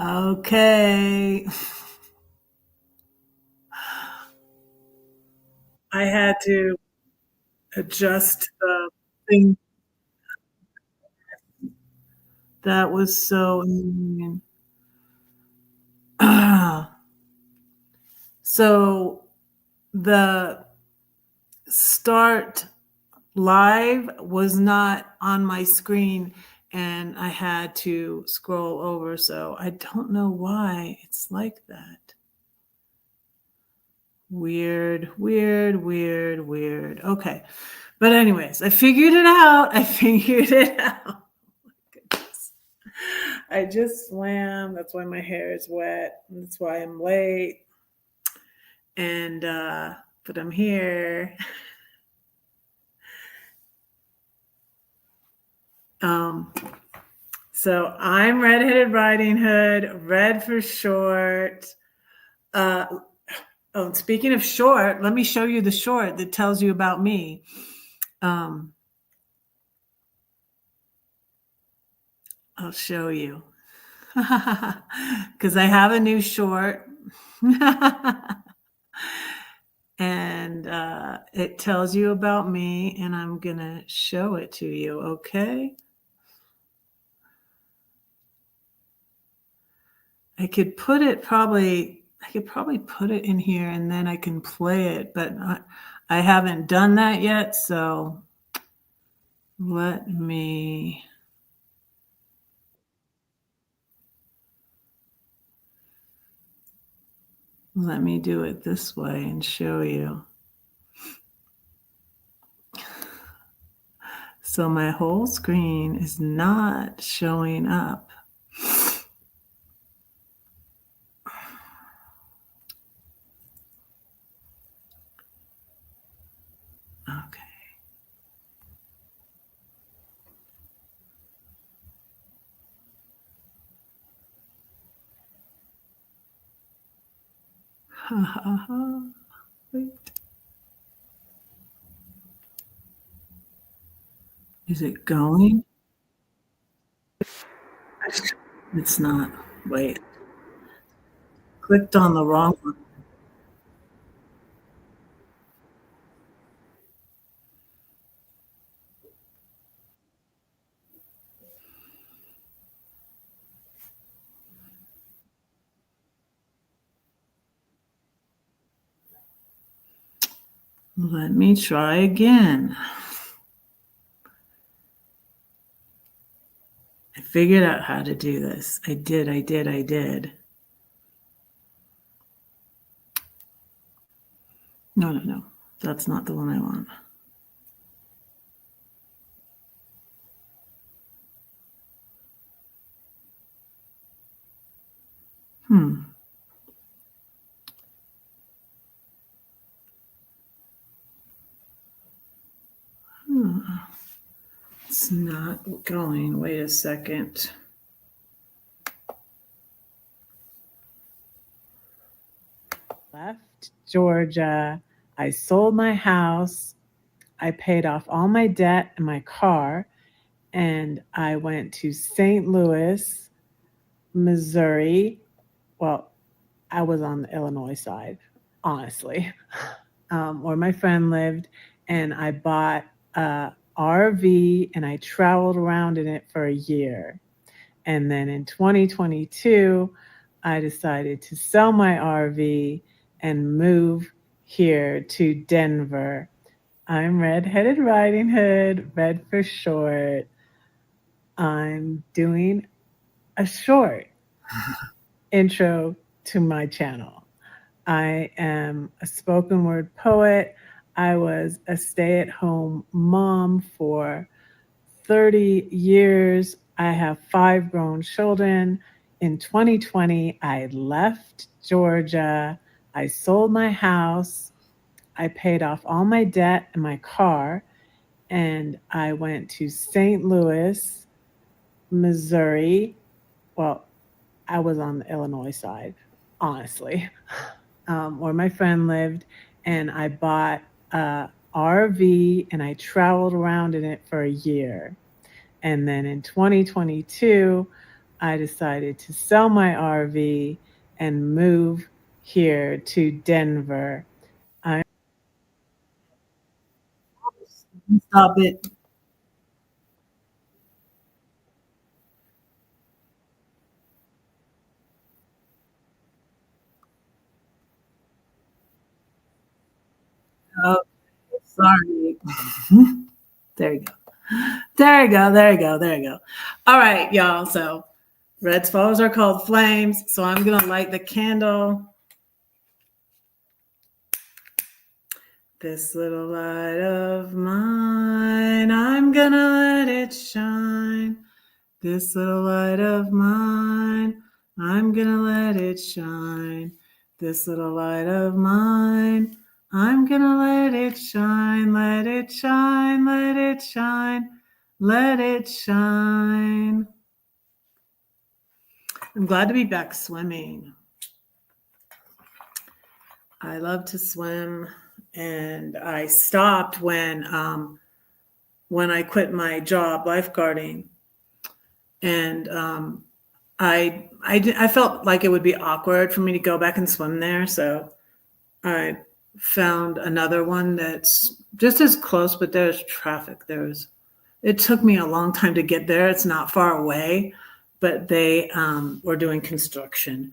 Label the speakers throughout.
Speaker 1: Okay. I had to adjust the thing. That was so annoying. So the start live was not on my screen and I had to scroll over. So I don't know why it's like that. Weird, weird, weird, weird. Okay. But anyways, I figured it out. I figured it out. Goodness. I just swam. That's why my hair is wet. That's why I'm late. And but I'm here. Um so I'm Redheaded Riding Hood, red for short. Uh oh, and speaking of short, let me show you the short that tells you about me. Um I'll show you. Because I have a new short. And it tells you about me, and I'm going to show it to you, okay? I could probably put it in here and then I can play it, but I haven't done that yet, so let me do it this way and show you. So my whole screen is not showing up. Okay. Ha ha ha. Wait. Is it going? It's not. Wait. Clicked on the wrong one. Let me try again. I figured out how to do this. I did. No. That's not the one I want. Hmm. It's not going. Wait a second. Left Georgia. I sold my house. I paid off all my debt and my car. And I went to St. Louis, Missouri. Well, I was on the Illinois side, honestly, where my friend lived. And I bought a RV and I traveled around in it for a year. And then in 2022, I decided to sell my RV and move here to Denver. I'm Redheaded Riding Hood, red for short. I'm doing a short intro to my channel. I am a spoken word poet. I was a stay at home mom for 30 years. I have 5 grown children. In 2020, I left Georgia. I sold my house. I paid off all my debt and my car. And I went to St. Louis, Missouri. Well, I was on the Illinois side, honestly, where my friend lived. And I bought a RV and I traveled around in it for a year. And then in 2022, I decided to sell my RV and move here to Denver. I
Speaker 2: Stop it. Oh, sorry. There you go. There you go. There you go. There you go. All right, y'all. So red swallows are called flames. So I'm going to light the candle. This little light of mine, I'm going to let it shine. This little light of mine, I'm going to let it shine. This little light of mine, I'm going to let it shine. Let it shine. Let it shine. Let it shine. I'm glad to be back swimming. I love to swim, and I stopped when I quit my job lifeguarding, and I felt like it would be awkward for me to go back and swim there, so I found another one that's just as close, but there's traffic. It took me a long time to get there. It's not far away, but they were doing construction.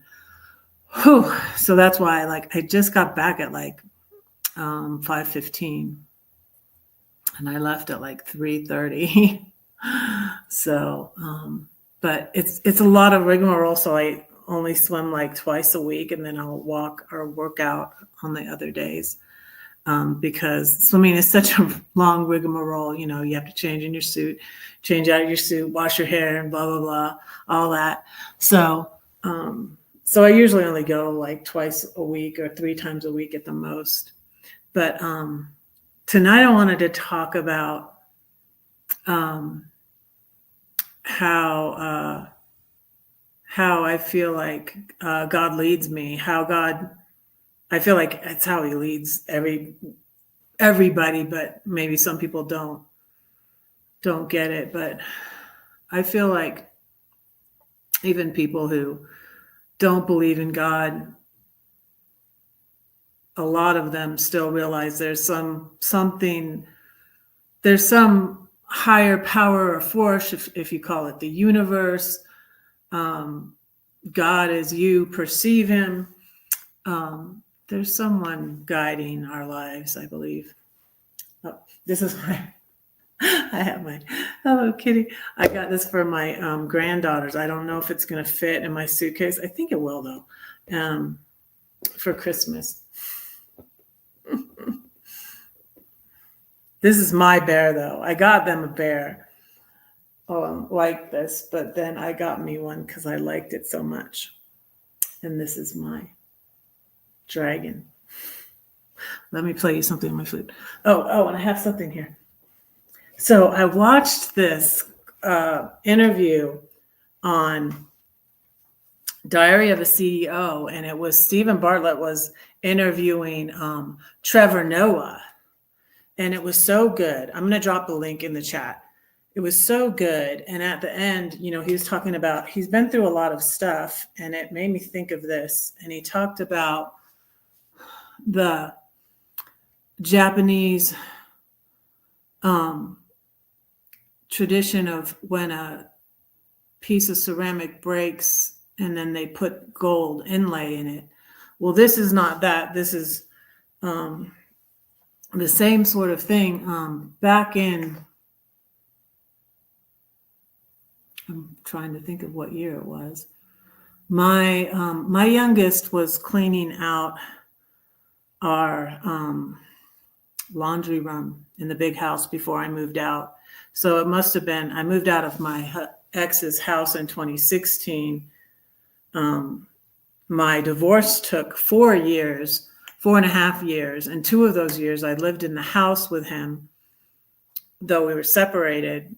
Speaker 2: Whew. So that's why I just got back at 5:15 and I left at 3:30. So but it's a lot of rigmarole, so I only swim twice a week, and then I'll walk or work out on the other days. Because swimming is such a long rigmarole. You have to change in your suit, change out of your suit, wash your hair, and blah blah blah, all that. So so I usually only go twice a week or 3 times a week at the most. But tonight I wanted to talk about how I feel like God leads me. I feel like it's how He leads everybody, but maybe some people don't get it. But I feel like even people who don't believe in God, a lot of them still realize there's some higher power or force, if you call it the universe. God as you perceive Him. There's someone guiding our lives, I believe. Oh, this is my I have my Hello Kitty. I got this for my granddaughters. I don't know if it's going to fit in my suitcase. I think it will, though, for Christmas. This is my bear, though. I got them a bear like this, but then I got me one because I liked it so much. And this is my dragon. Let me play you something on my flute. Oh, and I have something here. So I watched this interview on Diary of a CEO, and it was Stephen Bartlett was interviewing Trevor Noah, and it was so good. I'm going to drop the link in the chat. It was so good, and at the end, he was talking about he's been through a lot of stuff, and it made me think of this. And he talked about the Japanese tradition of when a piece of ceramic breaks and then they put gold inlay in it. Well, this is not that. This is the same sort of thing. Back in, I'm trying to think of what year it was. My youngest was cleaning out our laundry room in the big house before I moved out. So it must have been, I moved out of my ex's house in 2016. My divorce took 4.5 years. And 2 of those years I lived in the house with him, though we were separated.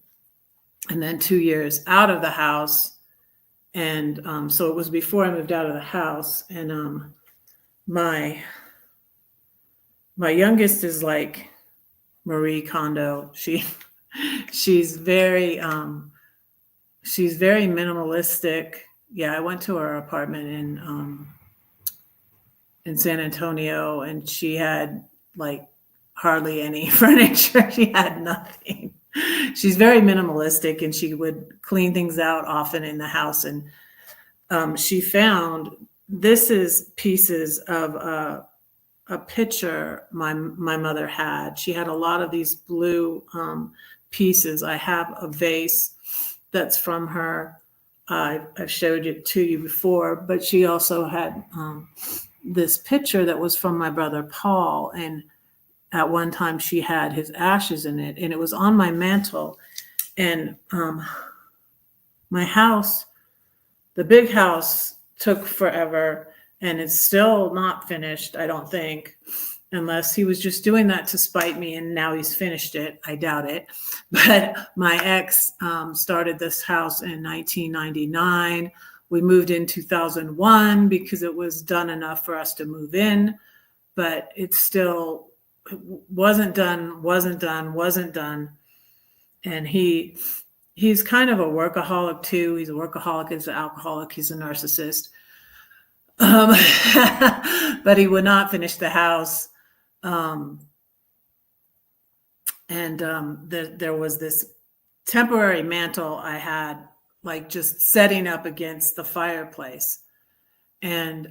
Speaker 2: And then 2 years out of the house. And so it was before I moved out of the house. And my youngest is like Marie Kondo. She's very she's very minimalistic. Yeah, I went to her apartment in San Antonio, and she had like hardly any furniture. She had nothing. She's very minimalistic, and she would clean things out often in the house. And she found this is pieces of a picture my mother had. She had a lot of these blue pieces. I have a vase that's from her. I've showed it to you before, but she also had this picture that was from my brother Paul, and at one time she had his ashes in it, and it was on my mantle. And my house, the big house, took forever, and it's still not finished, I don't think, unless he was just doing that to spite me and now he's finished it. I doubt it. But my ex started this house in 1999. We moved in 2001 because it was done enough for us to move in, but it still wasn't done. And he's kind of a workaholic too. He's a workaholic, he's an alcoholic, he's a narcissist. Um, but he would not finish the house. Um, and there was this temporary mantle I had, like just setting up against the fireplace. And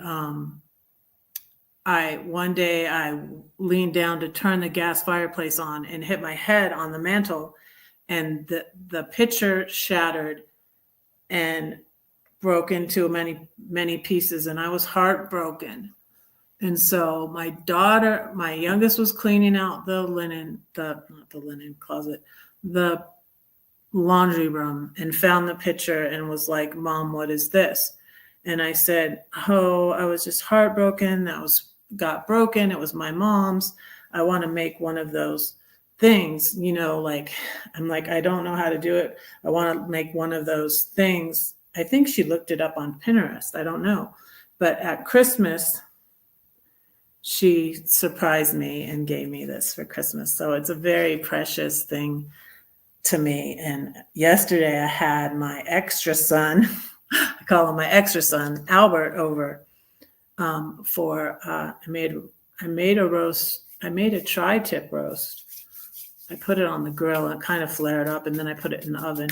Speaker 2: one day I leaned down to turn the gas fireplace on and hit my head on the mantle, and the picture shattered and broke into many pieces, and I was heartbroken. And so my daughter, my youngest, was cleaning out the linen, not the linen closet, the laundry room, and found the picture and was like, "Mom, what is this?" And I said, "Oh, I was just heartbroken. Got broken. It was my mom's. I want to make one of those things, like," I'm like, "I don't know how to do it. I want to make one of those things." I think she looked it up on Pinterest. I don't know. But at Christmas, she surprised me and gave me this for Christmas. So it's a very precious thing to me. And yesterday I had my extra son, I call him my extra son, Albert, over I made a roast. I made a tri-tip roast. I put it on the grill and it kind of flared up, and then I put it in the oven.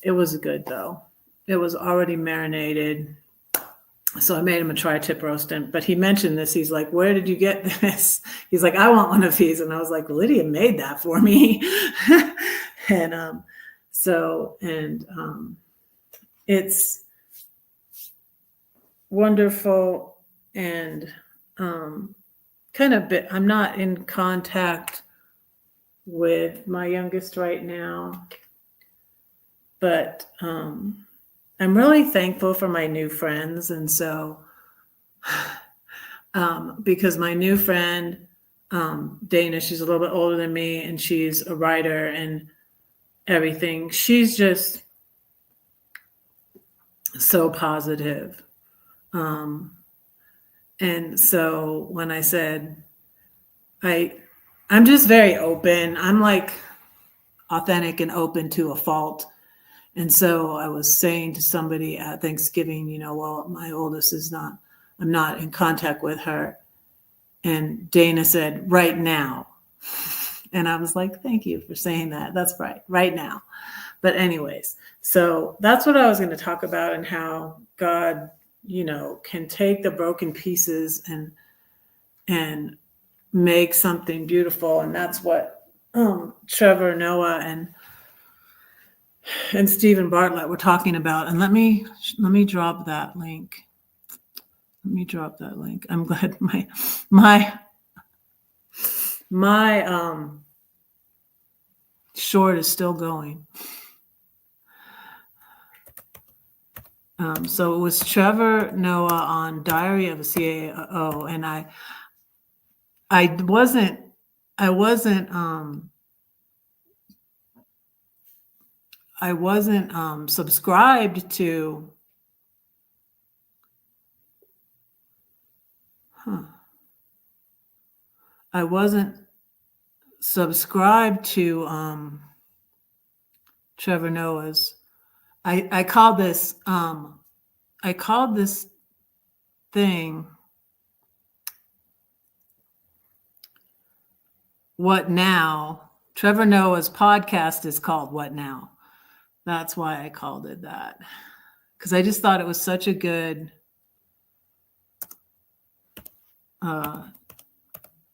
Speaker 2: It was good though. It was already marinated. So I made him a tri-tip roast, but he mentioned this. He's like, "Where did you get this?" He's like, "I want one of these." And I was like, "Lydia made that for me." And it's wonderful. And I'm not in contact with my youngest right now, but I'm really thankful for my new friends. And so because my new friend, Dana, she's a little bit older than me, and she's a writer and everything. She's just so positive. And so when I said, I'm just very open. I'm like authentic and open to a fault. And so I was saying to somebody at Thanksgiving, well, my oldest I'm not in contact with her. And Dana said, "Right now." And I was like, "Thank you for saying that. That's right now." But anyways, so that's what I was going to talk about, and how God, can take the broken pieces and make something beautiful. And that's what Trevor Noah and Stephen Bartlett were talking about. And let me drop that link. I'm glad my short is still going. So it was Trevor Noah on Diary of a CAO, and I wasn't subscribed to. I wasn't subscribed to Trevor Noah's I called this thing What Now? Trevor Noah's podcast is called What Now? That's why I called it that. Because I just thought it was such a good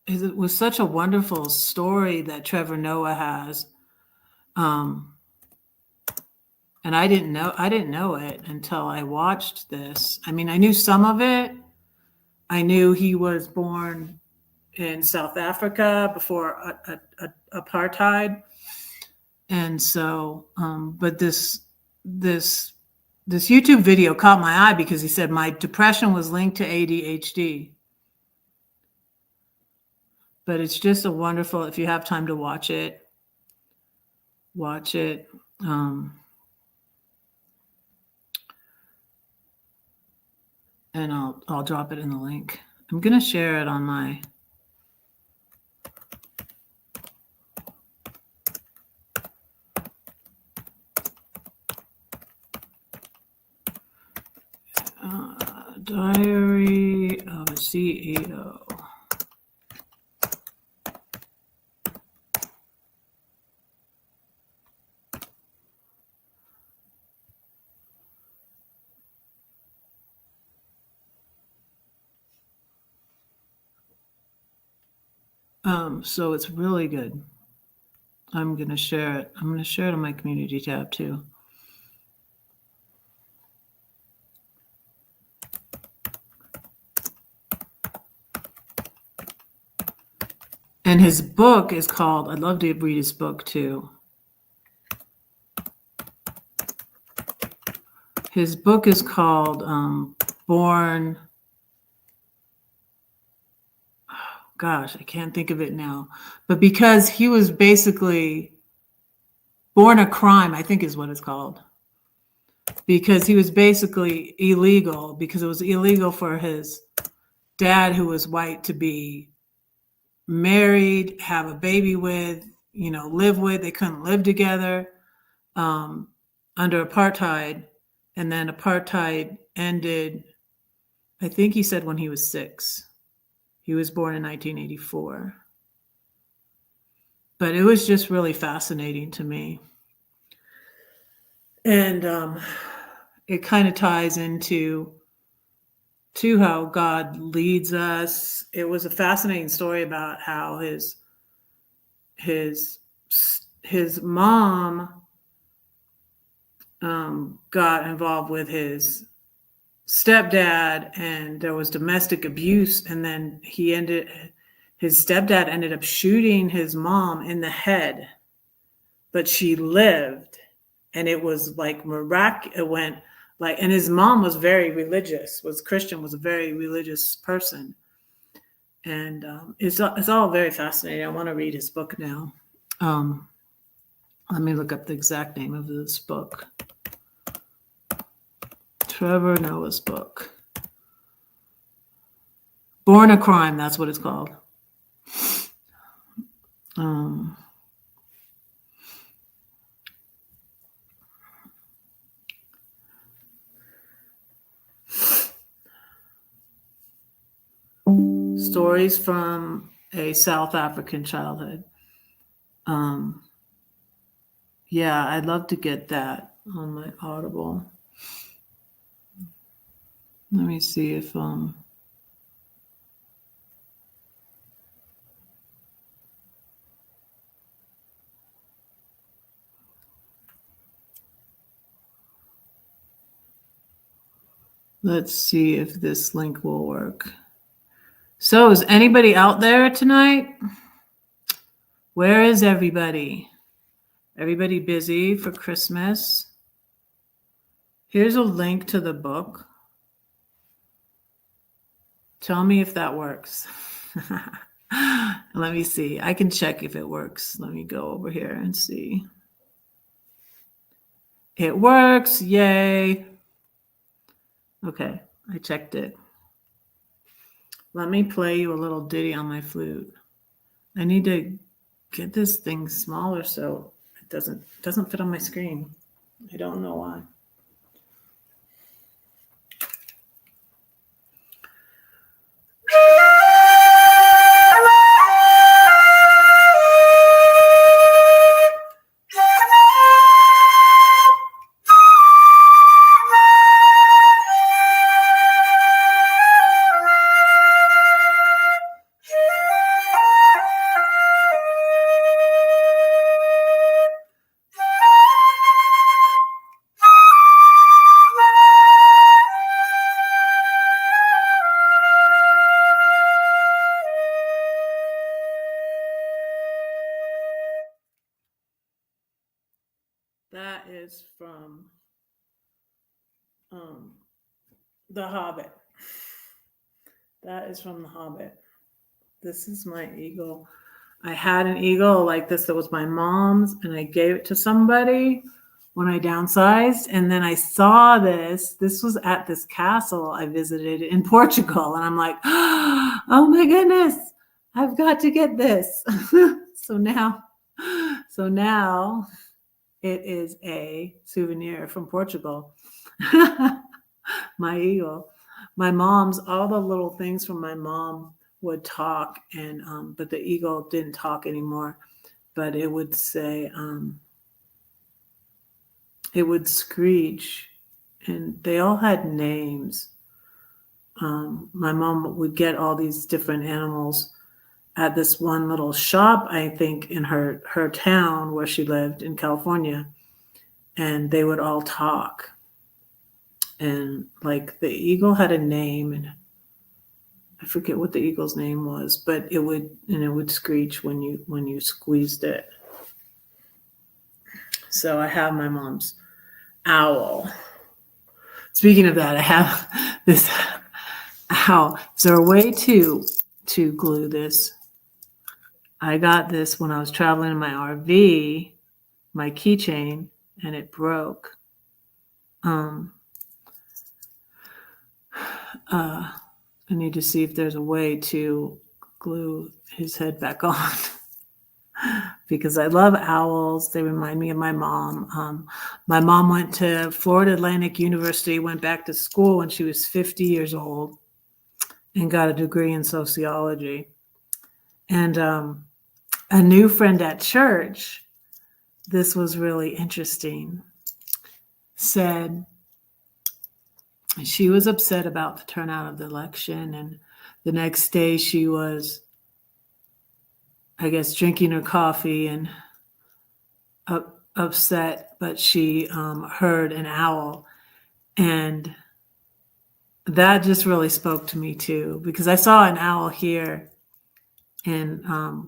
Speaker 2: it was such a wonderful story that Trevor Noah has. And I didn't know it until I watched this. I mean, I knew some of it. I knew he was born in South Africa before apartheid. And so, but this YouTube video caught my eye because he said my depression was linked to ADHD. But it's just a wonderful, if you have time to watch it. And I'll drop it in the link. I'm going to share it on my Diary of a CEO. So it's really good. I'm going to share it. I'm going to share it on my community tab too. And his book is called, I'd love to read his book too. His book is called Born. Oh, gosh, I can't think of it now. But because he was basically born a crime, I think is what it's called. Because he was basically illegal, because it was illegal for his dad, who was white, to be married, have a baby with, live with. They couldn't live together under apartheid. And then apartheid ended, I think he said when he was 6. He was born in 1984. But it was just really fascinating to me. And it kind of ties into how God leads us. It was a fascinating story about how his mom got involved with his stepdad, and there was domestic abuse, and then his stepdad ended up shooting his mom in the head, but she lived, and it was like miraculous. It went like, and his mom was very religious, was Christian, was a very religious person. And it's all very fascinating. I want to read his book now. Let me look up the exact name of this book. Trevor Noah's book. Born a Crime, that's what it's called. Stories from a South African childhood. Yeah, I'd love to get that on my Audible. Let me see if let's see if this link will work. So is anybody out there tonight? Where is everybody? Everybody busy for Christmas? Here's a link to the book. Tell me if that works. Let me see. I can check if it works. Let me go over here and see. It works. Yay. Okay, I checked it. Let me play you a little ditty on my flute. I need to get this thing smaller so it doesn't fit on my screen. I don't know why. That is from The Hobbit. That is from The Hobbit. This is my eagle. I had an eagle like this that was my mom's, and I gave it to somebody when I downsized. And then I saw this. This was at this castle I visited in Portugal. And I'm like, oh my goodness, I've got to get this. So now it is a souvenir from Portugal. My eagle. My mom's, all the little things from my mom would talk, and but the eagle didn't talk anymore. But it would say, it would screech, and they all had names. My mom would get all these different animals at this one little shop, I think, in her town where she lived in California, and they would all talk. And like the eagle had a name, and I forget what the eagle's name was, but it would screech when you squeezed it. So I have my mom's owl. Speaking of that, I have this owl. Is there a way to glue this? I got this when I was traveling in my RV, my keychain, and it broke. I need to see if there's a way to glue his head back on because I love owls. They remind me of my mom. My mom went to Florida Atlantic University, went back to school when she was 50 years old and got a degree in sociology. And a new friend at church, this was really interesting, said she was upset about the turnout of the election, and the next day she was, I guess, drinking her coffee and upset, but she heard an owl, and that just really spoke to me too, because I saw an owl here in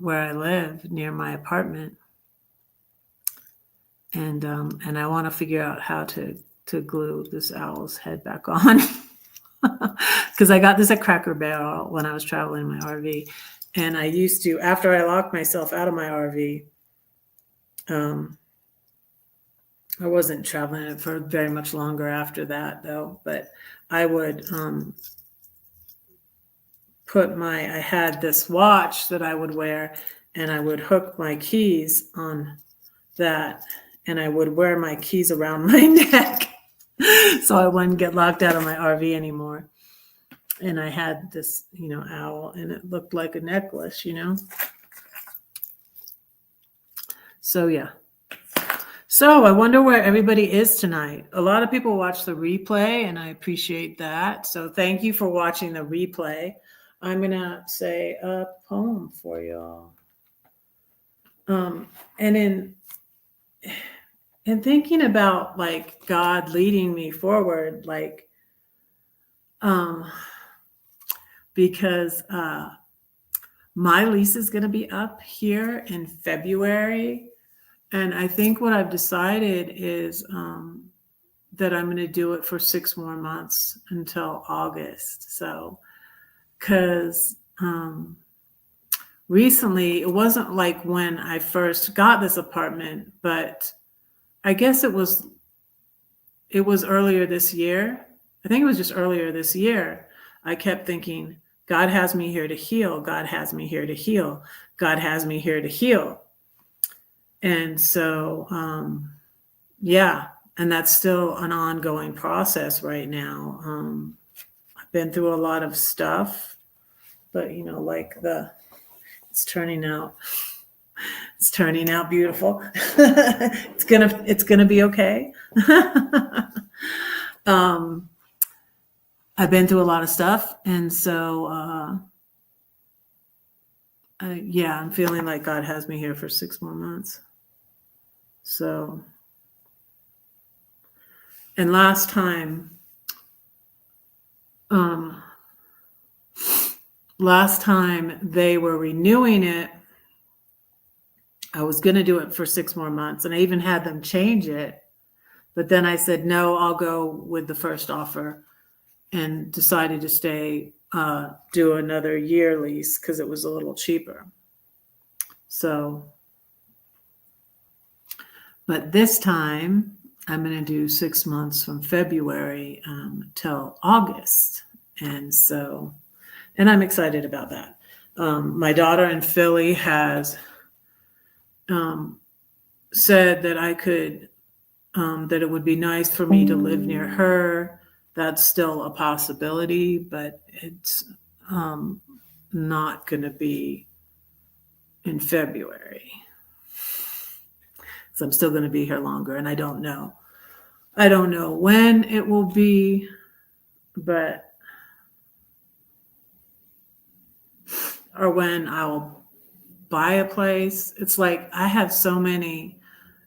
Speaker 2: where I live near my apartment, and I want to figure out how to glue this owl's head back on. Because I got this at Cracker Barrel when I was traveling in my RV. And I used to, after I locked myself out of my RV, I wasn't traveling it for very much longer after that, though. But I would I had this watch that I would wear, and I would hook my keys on that, and I would wear my keys around my neck so I wouldn't get locked out of my RV anymore. And I had this, owl, and it looked like a necklace, So, yeah. So I wonder where everybody is tonight. A lot of people watch the replay, and I appreciate that. So thank you for watching the replay. I'm going to say a poem for y'all. And in thinking about, like, God leading me forward, like, because my lease is going to be up here in February. And I think what I've decided is that I'm going to do it for 6 more months until August. So, because recently, it wasn't like when I first got this apartment, but I guess it was earlier this year. I think it was just earlier this year. I kept thinking, God has me here to heal. God has me here to heal. God has me here to heal. And so, yeah, and that's still an ongoing process right now. I've been through a lot of stuff But like it's turning out beautiful. It's gonna be okay. um, I've been through a lot of stuff, and so yeah, I'm feeling like God has me here for 6 more months. So, and last time they were renewing it, I was going to do it for 6 more months, and I even had them change it. But then I said, no, I'll go with the first offer, and decided to stay, do another year lease because it was a little cheaper. So, but this time I'm going to do 6 months from February till August. And so, and I'm excited about that. My daughter in Philly has said that I could, that it would be nice for me to live near her. That's still a possibility, but it's not going to be in February. So I'm still going to be here longer, and I don't know when it will be, but or when I'll buy a place. It's like I have so many,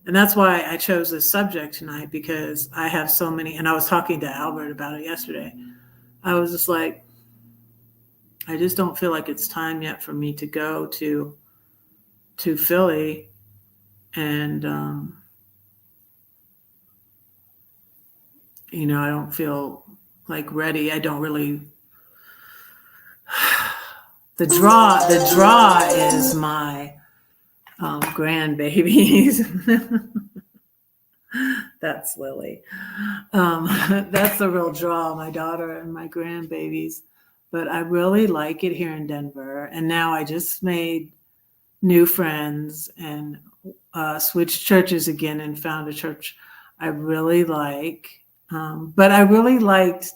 Speaker 2: and that's why I chose this subject tonight, because I have so many. And I was talking to Albert about it yesterday. I was just like, I just don't feel like it's time yet for me to go to Philly, and I don't feel like ready. I don't really. The draw is my grandbabies. That's Lily. That's the real draw, my daughter and my grandbabies. But I really like it here in Denver. And now I just made new friends and switched churches again and found a church I really like. But I really liked,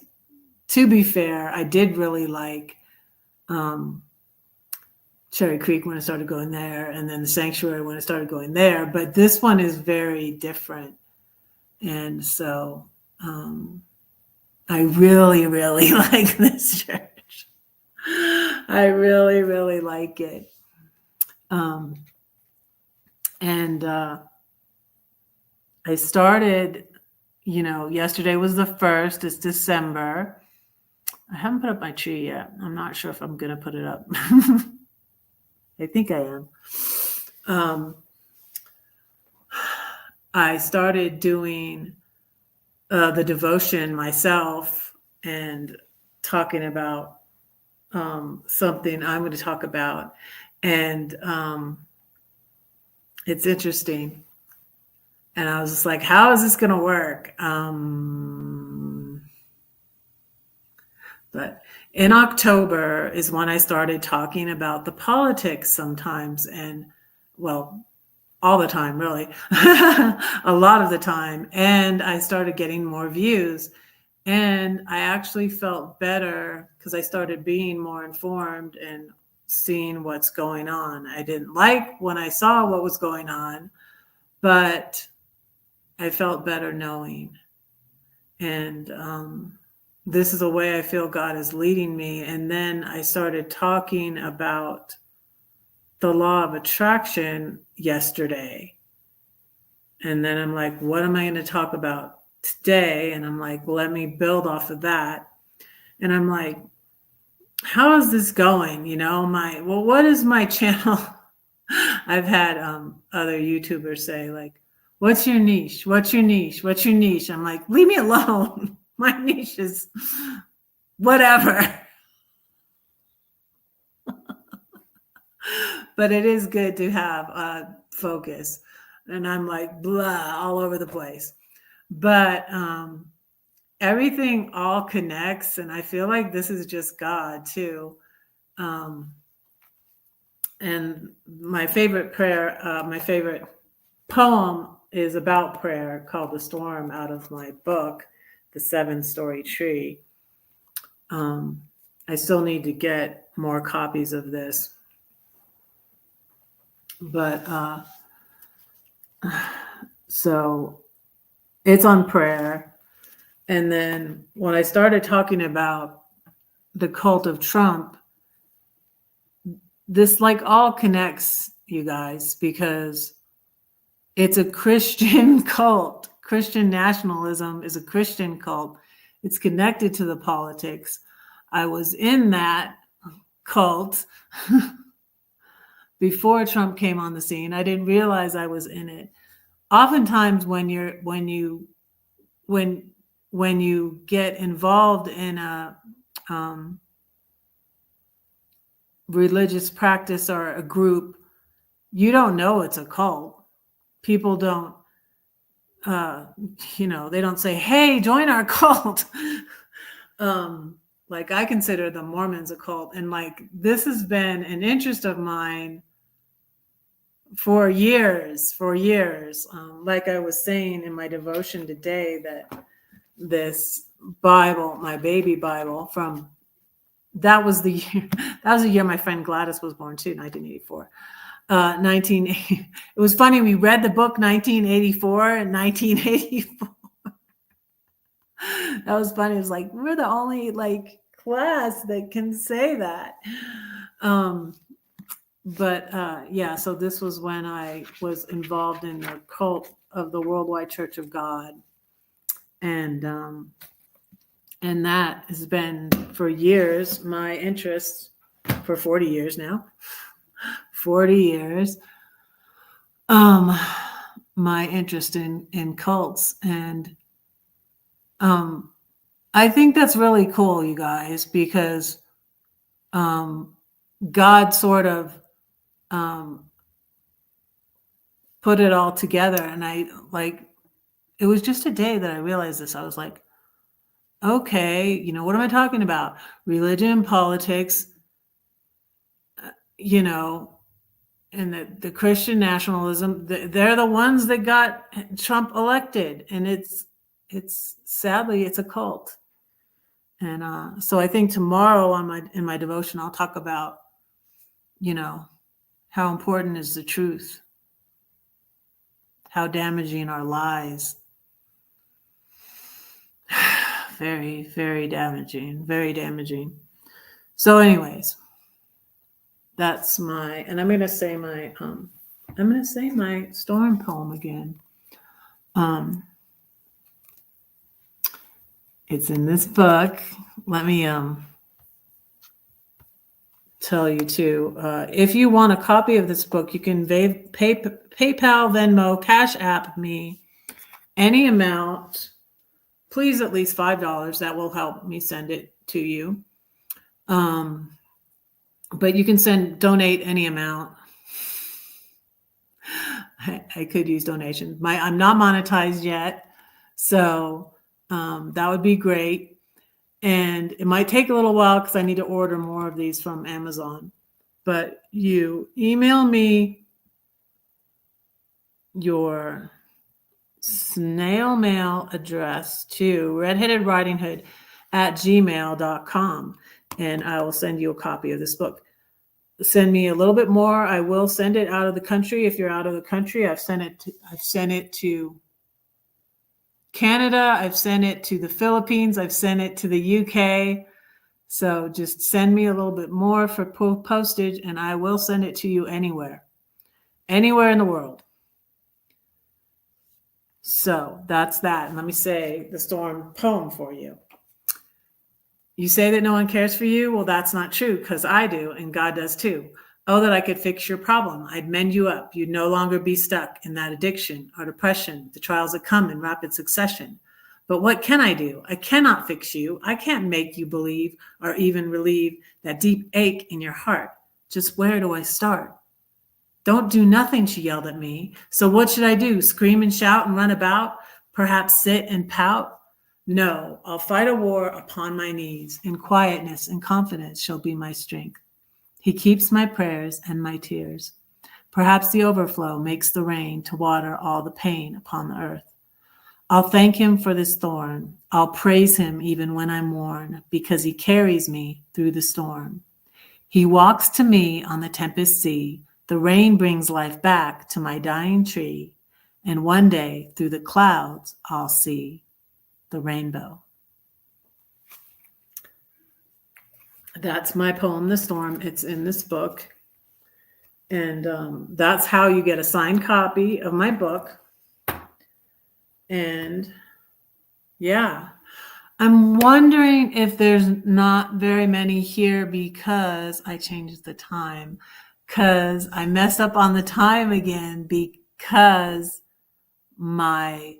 Speaker 2: to be fair, I did really like Cherry Creek when I started going there, and then the Sanctuary when I started going there. But this one is very different. And so I really, really like this church. I really, really like it. And I started, yesterday was the 1st. It's December. I haven't put up my tree yet. I'm not sure if I'm going to put it up. I think I am. I started doing the devotion myself and talking about something I'm going to talk about. And it's interesting. And I was just like, how is this going to work? But in October is when I started talking about the politics sometimes, and well, all the time, really, a lot of the time. And I started getting more views, and I actually felt better because I started being more informed and seeing what's going on. I didn't like when I saw what was going on, but I felt better knowing. And this is the way I feel God is leading me. And then I started talking about the law of attraction yesterday. And then I'm like, what am I going to talk about today? And I'm like, let me build off of that. And I'm like, how is this going? What is my channel? I've had other YouTubers say, like, what's your niche? What's your niche? What's your niche? I'm like, leave me alone. My niche is whatever. But it is good to have focus. And I'm like, blah, all over the place. But everything all connects. And I feel like this is just God, too. And my favorite prayer, my favorite poem is about prayer, called The Storm, out of my book, The 7-Story Tree. I still need to get more copies of this. But so it's on prayer. And then when I started talking about the cult of Trump, this like all connects, you guys, because it's a Christian cult. Christian nationalism is a Christian cult. It's connected to the politics. I was in that cult before Trump came on the scene. I didn't realize I was in it. Oftentimes when you get involved in a religious practice or a group, you don't know it's a cult. People don't, they don't say, hey, join our cult. Like I consider the Mormons a cult. And like, this has been an interest of mine for years. Like I was saying in my devotion today, that this Bible, my baby Bible that was the year my friend Gladys was born too, 1984. It was funny. We read the book 1984 and 1984. That was funny. It was like, we're the only like class that can say that. Yeah, so this was when I was involved in the cult of the Worldwide Church of God. And that has been for years my interest, for 40 years now. 40 years. My interest in cults. And I think that's really cool, you guys, because God sort of put it all together. And it was just a day that I realized this. I was like, okay, what am I talking about? Religion, politics, and the Christian nationalism, they're the ones that got Trump elected. And it's sadly, it's a cult. And so I think tomorrow in my devotion, I'll talk about, how important is the truth, how damaging are lies. Very, very damaging, very damaging. So anyways, that's and I'm going to say my storm poem again. It's in this book. Let me tell you too. If you want a copy of this book, you can PayPal, Venmo, Cash App me any amount. Please, at least $5. That will help me send it to you. But you can donate any amount. I could use donations. I'm not monetized yet, so that would be great. And it might take a little while because I need to order more of these from Amazon. But you email me your snail mail address to redheadedridinghood@gmail.com, and I will send you a copy of this book. Send me a little bit more. I will send it out of the country. If you're out of the country, I've sent it to Canada. I've sent it to the Philippines. I've sent it to the UK. So just send me a little bit more for postage, and I will send it to you anywhere in the world. So that's that. And let me say the storm poem for you. You say that no one cares for you? Well, that's not true, because I do, and God does too. Oh, that I could fix your problem. I'd mend you up. You'd no longer be stuck in that addiction or depression, the trials that come in rapid succession. But what can I do? I cannot fix you. I can't make you believe or even relieve that deep ache in your heart. Just where do I start? Don't do nothing, she yelled at me. So what should I do? Scream and shout and run about? Perhaps sit and pout? No, I'll fight a war upon my knees. In quietness and confidence shall be my strength. He keeps my prayers and my tears. Perhaps the overflow makes the rain to water all the pain upon the earth. I'll thank him for this thorn. I'll praise him even when I'm worn, because he carries me through the storm. He walks to me on the tempest sea. The rain brings life back to my dying tree. And one day through the clouds, I'll see the rainbow. That's my poem, The Storm. It's in this book. And that's how you get a signed copy of my book. And yeah, I'm wondering if there's not very many here because I changed the time. Because I messed up on the time again because my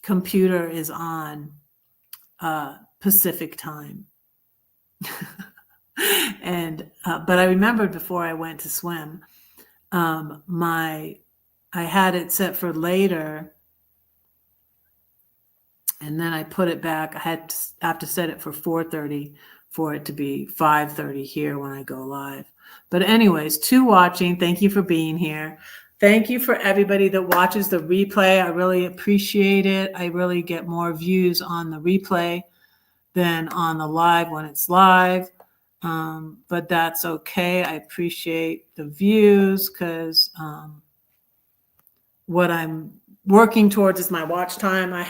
Speaker 2: computer is on Pacific time. And but I remembered before I went to swim, I had it set for later, and then I put it back. I have to set it for 4:30 for it to be 5:30 here when I go live. But anyways, to watching, thank you for being here. Thank you for everybody that watches the replay. I really appreciate it. I really get more views on the replay than on the live when it's live. But that's okay. I appreciate the views because what I'm working towards is my watch time. I've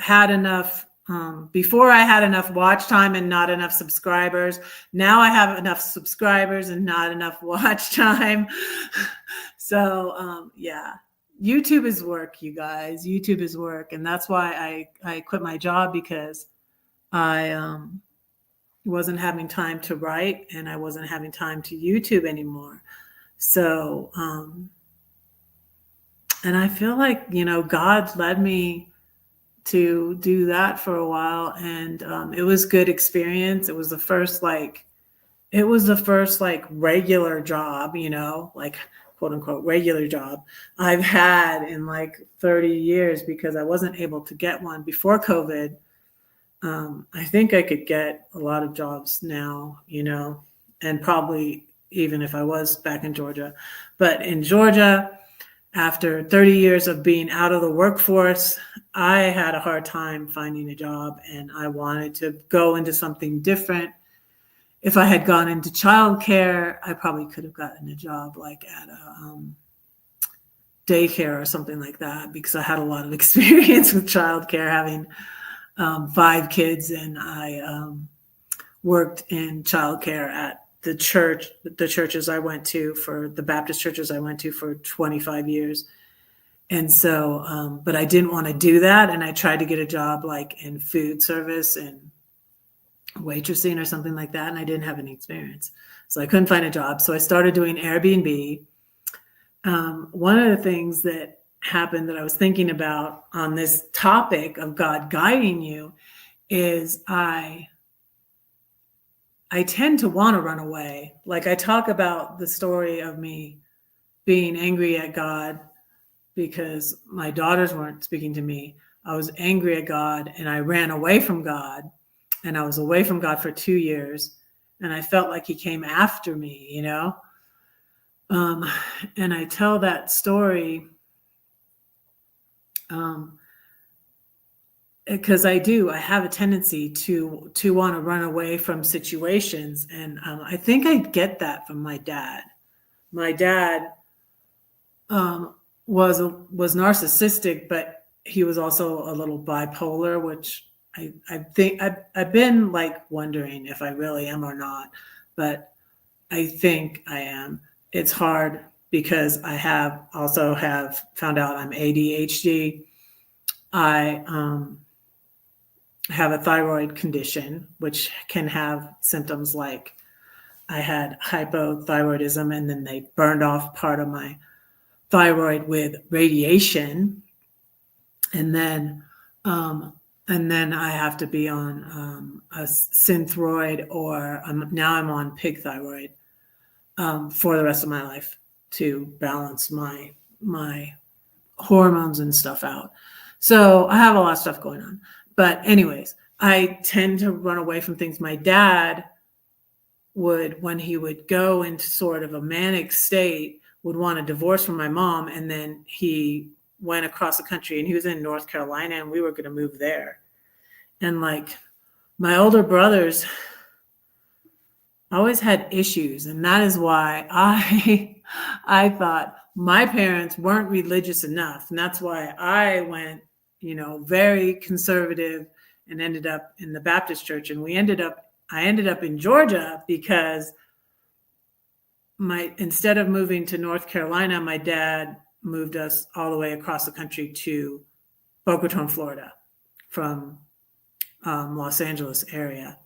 Speaker 2: had enough. Before I had enough watch time and not enough subscribers. Now I have enough subscribers and not enough watch time. So yeah, YouTube is work, you guys. YouTube is work. And that's why I quit my job, because I wasn't having time to write and I wasn't having time to YouTube anymore. So, and I feel like, God led me to do that for a while. And it was good experience. It was the first regular job, like quote unquote regular job I've had in like 30 years, because I wasn't able to get one before COVID. I think I could get a lot of jobs now, and probably even if I was back in Georgia. But in Georgia, after 30 years of being out of the workforce, I had a hard time finding a job, and I wanted to go into something different. If I had gone into childcare, I probably could have gotten a job like at a daycare or something like that, because I had a lot of experience with childcare, having 5 kids, and I worked in childcare at the churches I went to, for the Baptist churches I went to for 25 years. And so, but I didn't want to do that. And I tried to get a job like in food service and waitressing or something like that. And I didn't have any experience. So I couldn't find a job. So I started doing Airbnb. One of the things that happened that I was thinking about on this topic of God guiding you is I tend to want to run away. Like I talk about the story of me being angry at God because my daughters weren't speaking to me. I was angry at God and I ran away from God, and I was away from God for 2 years, and I felt like he came after me, and I tell that story because I have a tendency to want to run away from situations. And I think I get that from my dad. My dad was narcissistic, but he was also a little bipolar, which I think I've been like wondering if I really am or not, but I think I am. It's hard because I also have found out I'm ADHD. I have a thyroid condition, which can have symptoms like I had hypothyroidism, and then they burned off part of my thyroid with radiation. And then I have to be on a synthroid, or now I'm on pig thyroid for the rest of my life to balance my hormones and stuff out. So I have a lot of stuff going on. But anyways, I tend to run away from things. My dad would, when he would go into sort of a manic state, would want a divorce from my mom. And then he went across the country, and he was in North Carolina, and we were going to move there. And like my older brothers always had issues, and that is why I thought my parents weren't religious enough, and that's why I went, very conservative and ended up in the Baptist church. And I ended up in Georgia because instead of moving to North Carolina, my dad moved us all the way across the country to Boca Raton, Florida, from Los Angeles area.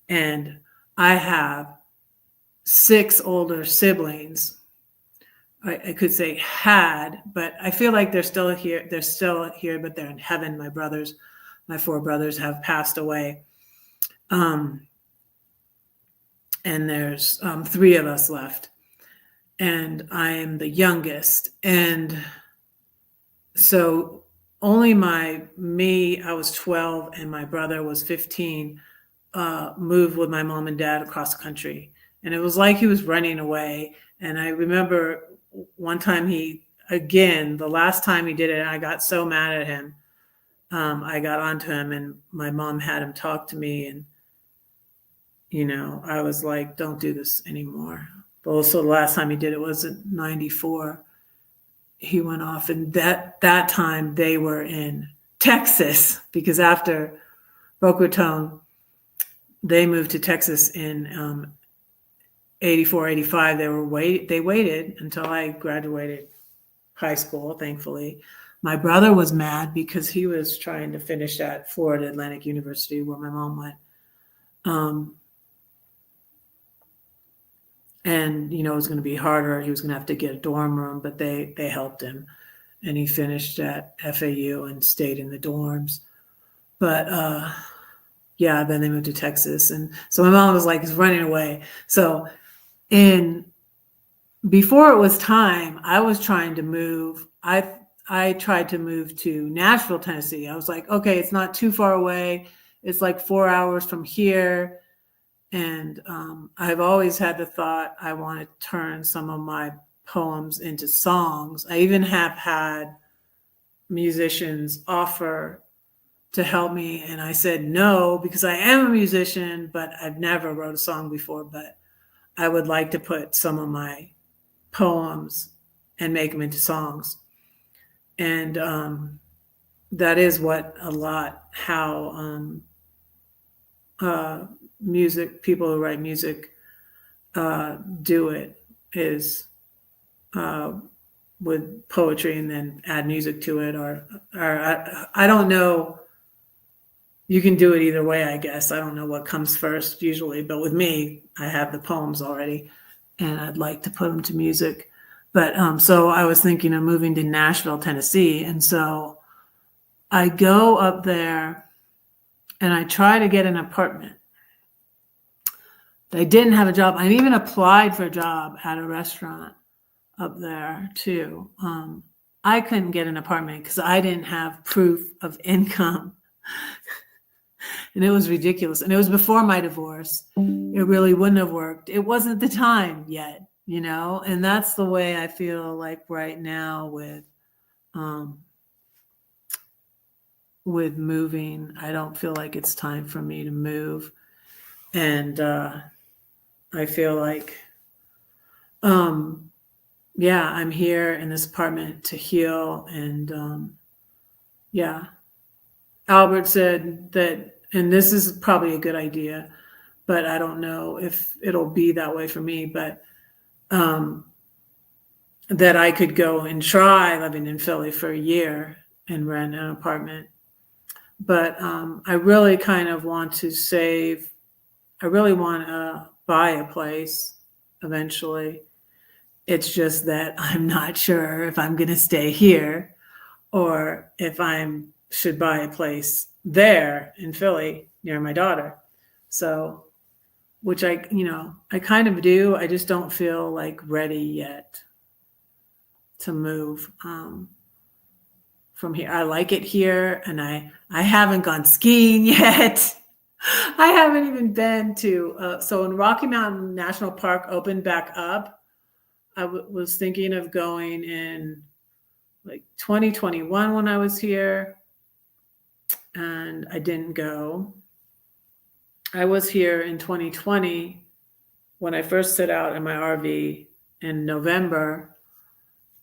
Speaker 2: And I have 6 older siblings. I could say had, but I feel like they're still here. They're still here, but they're in heaven. My 4 brothers have passed away. And there's 3 of us left. And I am the youngest. And so only I was 12 and my brother was 15, moved with my mom and dad across the country. And it was like he was running away. And I remember one time the last time he did it, I got so mad at him. I got onto him and my mom had him talk to me. And, I was like, don't do this anymore. But also the last time he did it was in 94. He went off, and that time they were in Texas, because after Boca Raton, they moved to Texas in 84, 85. They waited until I graduated high school, thankfully. My brother was mad because he was trying to finish at Florida Atlantic University, where my mom went. And, it was going to be harder. He was going to have to get a dorm room, but they helped him. And he finished at FAU and stayed in the dorms. But, then they moved to Texas. And so my mom was like, he's running away. So before it was time, I was trying to move. I tried to move to Nashville, Tennessee. I was like, okay, it's not too far away. It's like 4 hours from here. And I've always had the thought I want to turn some of my poems into songs. I even have had musicians offer to help me, and I said no, because I am a musician, but I've never wrote a song before. But I would like to put some of my poems and make them into songs. And that is how people who write music do it, is with poetry and then add music to it, or I don't know. You can do it either way, I guess. I don't know what comes first usually, but with me, I have the poems already, and I'd like to put them to music. But so I was thinking of moving to Nashville, Tennessee, and so I go up there and I try to get an apartment. They didn't have a job. I even applied for a job at a restaurant up there too. I couldn't get an apartment because I didn't have proof of income. And it was ridiculous. And it was before my divorce. It really wouldn't have worked. It wasn't the time yet, and that's the way I feel like right now with moving. I don't feel like it's time for me to move. And I feel like, I'm here in this apartment to heal. And Albert said that, and this is probably a good idea, but I don't know if it'll be that way for me, but that I could go and try living in Philly for a year and rent an apartment. But I really kind of want to save. I really want to buy a place eventually. It's just that I'm not sure if I'm going to stay here or if I should buy a place there in Philly near my daughter. So, which I kind of do. I just don't feel like ready yet to move from here. I like it here, and I haven't gone skiing yet. I haven't even been to, so when Rocky Mountain National Park opened back up, I was thinking of going in like 2021 when I was here, and I didn't go. I was here in 2020 when I first set out in my RV in November,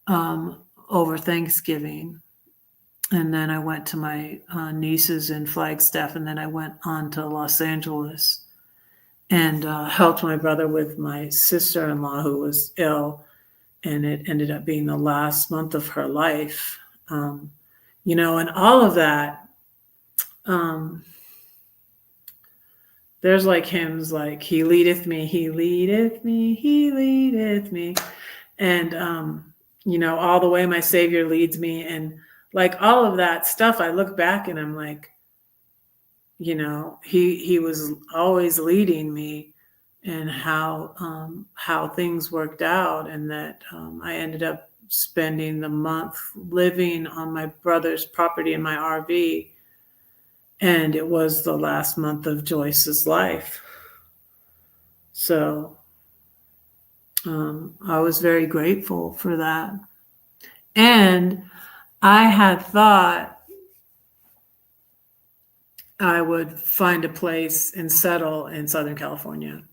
Speaker 2: over Thanksgiving. And then I went to my nieces in Flagstaff, and then I went on to Los Angeles and helped my brother with my sister-in-law who was ill, and it ended up being the last month of her life. And all of that, there's like hymns like "He leadeth me, He leadeth me, He leadeth me," and all the way my Savior leads me, and like all of that stuff. I look back and I'm like, he was always leading me, and how things worked out, and that I ended up spending the month living on my brother's property in my RV, and it was the last month of Joyce's life. So I was very grateful for that. And I had thought I would find a place and settle in Southern California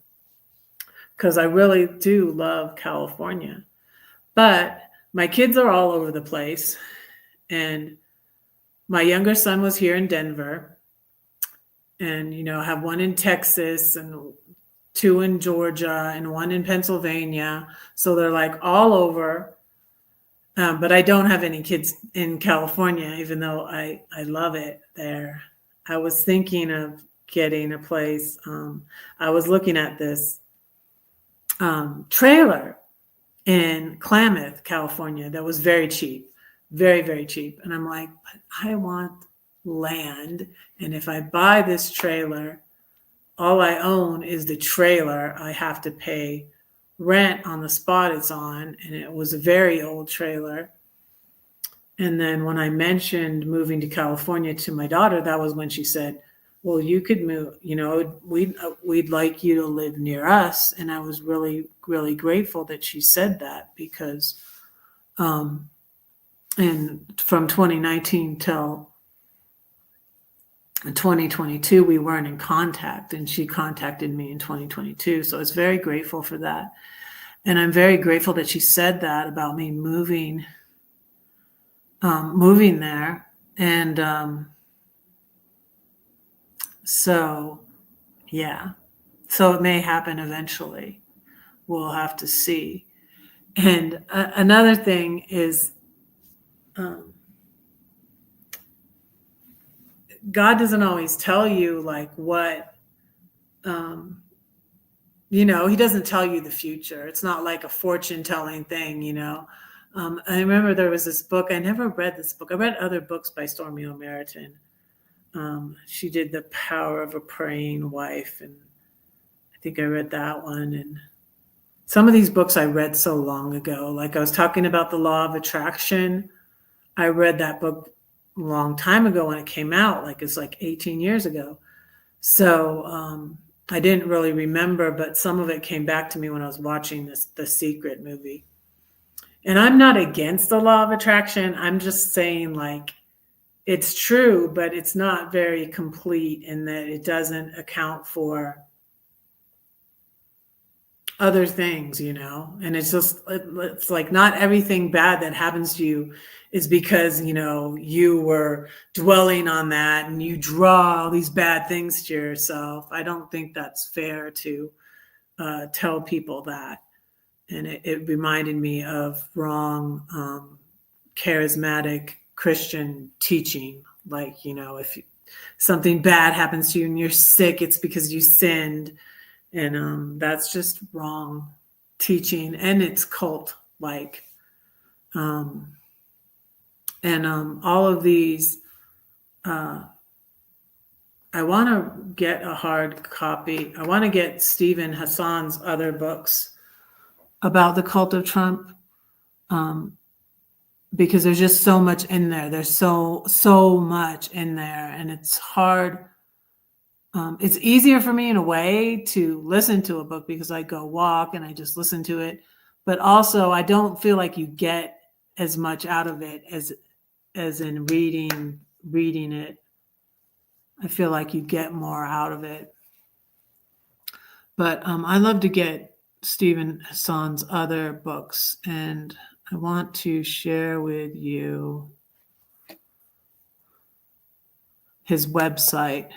Speaker 2: because I really do love California. But my kids are all over the place. And my younger son was here in Denver. And, I have one in Texas and 2 in Georgia and 1 in Pennsylvania. So they're like all over. But I don't have any kids in California, even though I love it there. I was thinking of getting a place. I was looking at this trailer in Klamath, California, that was very cheap, very, very cheap. And I'm like, but I want land. And if I buy this trailer, all I own is the trailer. I have to pay rent on the spot it's on. And it was a very old trailer. And then when I mentioned moving to California to my daughter, that was when she said, well, you could move, we'd like you to live near us. And I was really, really grateful that she said that, because and from 2019 till 2022, we weren't in contact, and she contacted me in 2022. So I was very grateful for that. And I'm very grateful that she said that about me moving there. And so it may happen eventually. We'll have to see. And another thing is, God doesn't always tell you like what, he doesn't tell you the future. It's not like a fortune telling thing, I remember there was this book. I never read this book. I read other books by Stormy O'Meriton. She did The Power of a Praying Wife, and I think I read that one. And some of these books I read so long ago. Like I was talking about The Law of Attraction. I read that book a long time ago when it came out. Like it's like 18 years ago. So I didn't really remember, but some of it came back to me when I was watching The Secret movie. And I'm not against the law of attraction. I'm just saying, like, it's true, but it's not very complete in that it doesn't account for other things, and it's like not everything bad that happens to you is because, you were dwelling on that and you draw all these bad things to yourself. I don't think that's fair to tell people that. And it reminded me of wrong charismatic Christian teaching. Like, if something bad happens to you and you're sick, it's because you sinned. And that's just wrong teaching, and it's cult-like. And all of these, I want to get a hard copy. I want to get Stephen Hassan's other books about the cult of Trump, because there's just so much in there. There's so much in there, and it's hard. It's easier for me in a way to listen to a book because I go walk and I just listen to it. But also I don't feel like you get as much out of it as in reading it. I feel like you get more out of it.
Speaker 1: But I love to get Stephen Hassan's other books, and I want to share with you his website.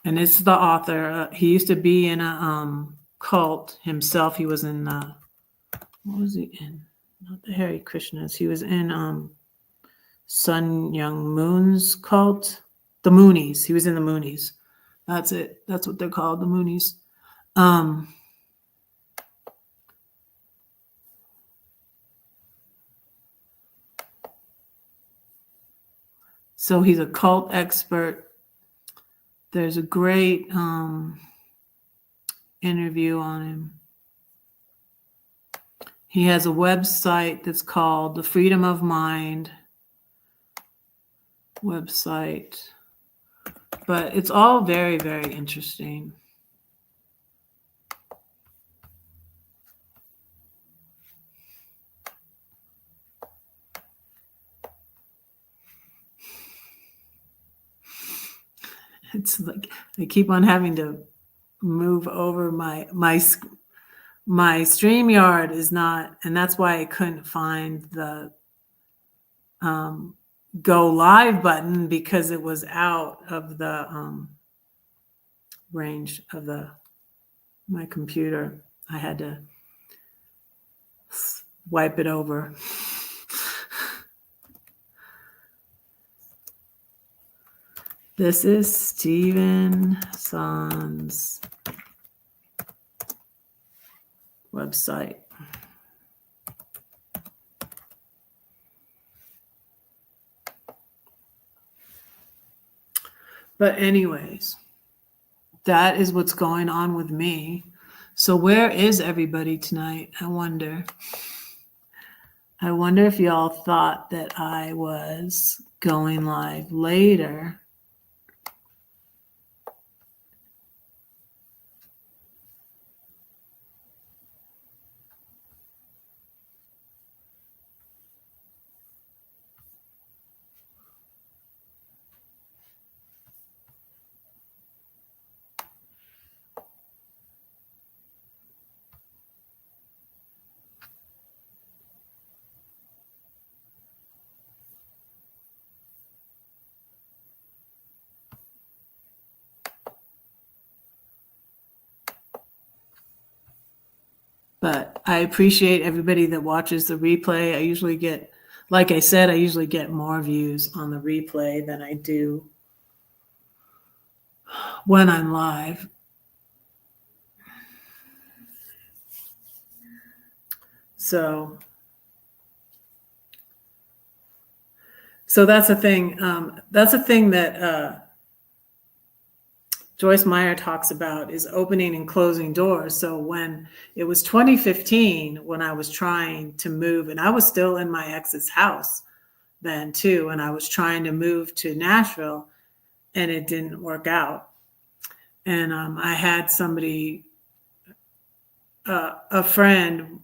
Speaker 1: And it's the author. He used to be in a cult himself. He was in what was he in? Not the Hare Krishnas. He was in Sun Young Moon's cult, the Moonies. He was in the Moonies. That's it. That's what they're called, the Moonies. So he's a cult expert. There's a great interview on him. He has a website that's called the Freedom of Mind website. But it's all very, very interesting. It's like I keep on having to move over my StreamYard is not, and that's why I couldn't find the go live button, because it was out of the range of my computer. I had to wipe it over. This is Stephen Hassan's website. But anyways, that is what's going on with me. So where is everybody tonight? I wonder if y'all thought that I was going live later. But I appreciate everybody that watches the replay. I usually get, like I said, I usually get more views on the replay than I do when I'm live. So that's a thing. That's a thing that Joyce Meyer talks about, is opening and closing doors. So when it was 2015, when I was trying to move, and I was still in my ex's house then too, and I was trying to move to Nashville, and it didn't work out. And I had somebody, a friend,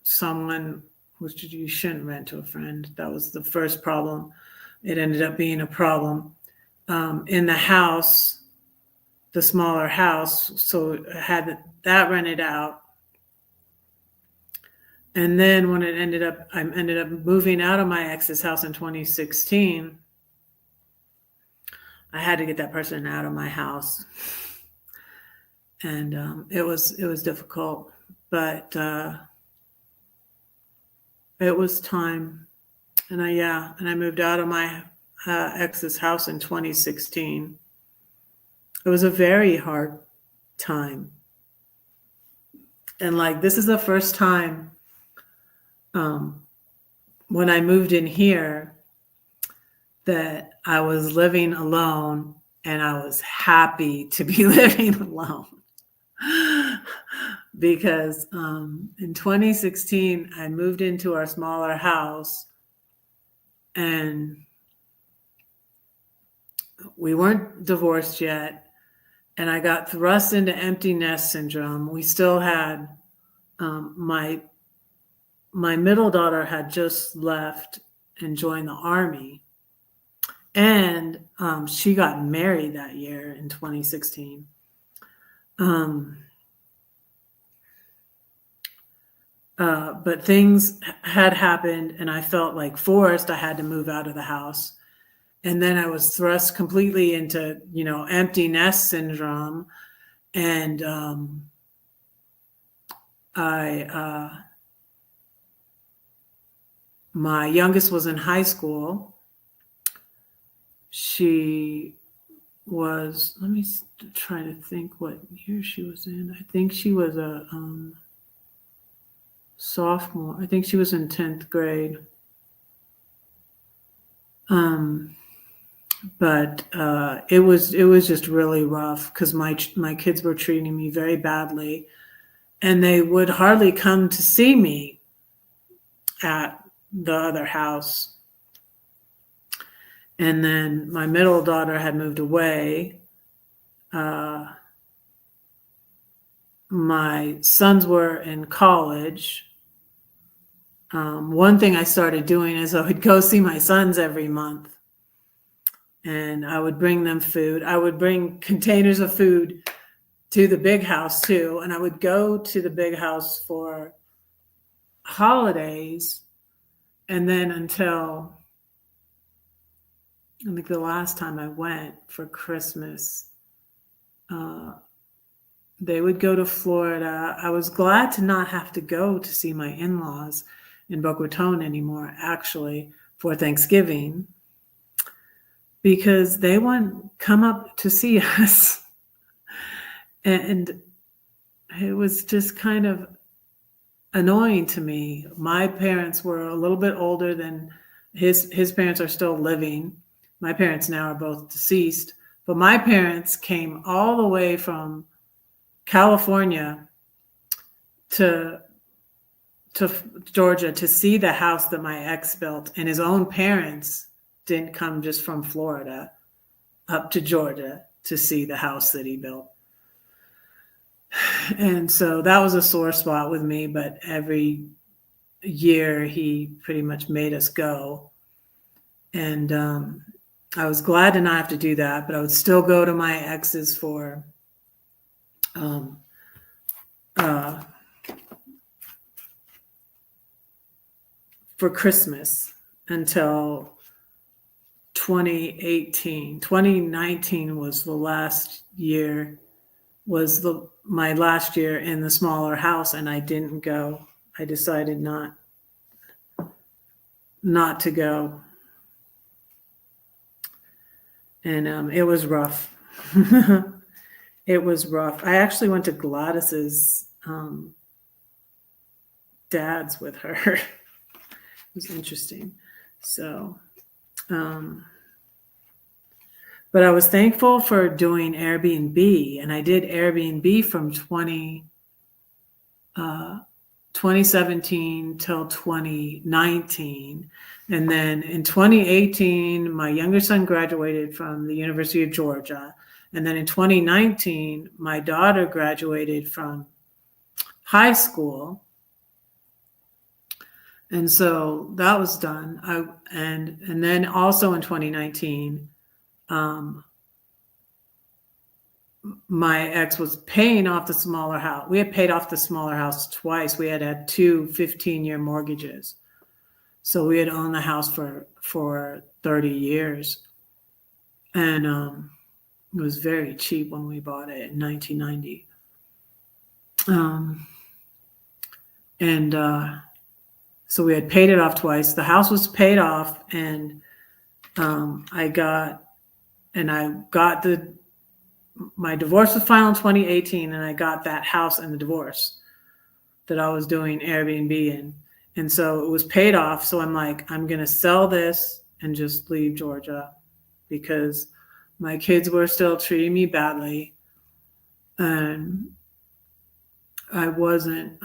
Speaker 1: someone, which you shouldn't rent to a friend. That was the first problem. It ended up being a problem in the house, the smaller house. So I had that rented out. And then when I ended up moving out of my ex's house in 2016. I had to get that person out of my house. And it was difficult, but it was time. And I moved out of my ex's house in 2016. It was a very hard time. And like, this is the first time when I moved in here that I was living alone, and I was happy to be living alone. Because in 2016, I moved into our smaller house, and we weren't divorced yet, and I got thrust into empty nest syndrome. We still had my middle daughter had just left and joined the Army, and she got married that year in 2016.
Speaker 2: But things had happened and I felt like forced. I had to move out of the house. And then I was thrust completely into, empty nest syndrome. And my youngest was in high school. She was, let me try to think what year she was in. I think she was a sophomore. I think she was in 10th grade. But it was just really rough because my kids were treating me very badly, and they would hardly come to see me at the other house. And then my middle daughter had moved away. My sons were in college. One thing I started doing is I would go see my sons every month. And I would bring them food. I would bring containers of food to the big house too. And I would go to the big house for holidays. And then until, I think the last time I went for Christmas, they would go to Florida. I was glad to not have to go to see my in-laws in Boca Raton anymore, actually, for Thanksgiving, because they wouldn't come up to see us. And it was just kind of annoying to me. My parents were a little bit older than his parents are still living. My parents now are both deceased, but my parents came all the way from California to Georgia to see the house that my ex built, and his own parents didn't come just from Florida up to Georgia to see the house that he built. And so that was a sore spot with me, but every year he pretty much made us go. And I was glad to not have to do that, but I would still go to my ex's for Christmas until 2018. 2019 was the last year, my last year in the smaller house, and I didn't go. I decided not to go. And it was rough. It was rough. I actually went to Gladys's dad's with her. It was interesting. So, but I was thankful for doing Airbnb, and I did Airbnb from 2017 till 2019. And then in 2018, my younger son graduated from the University of Georgia. And then in 2019, my daughter graduated from high school. And so that was done. And then also in 2019, my ex was paying off the smaller house. We had paid off the smaller house twice. We had 2 15-year mortgages. So we had owned the house for 30 years. And it was very cheap when we bought it in 1990. So we had paid it off twice. The house was paid off, and my divorce was final in 2018, and I got that house and the divorce that I was doing Airbnb in. And so it was paid off. So I'm like, I'm going to sell this and just leave Georgia because my kids were still treating me badly. And I wasn't,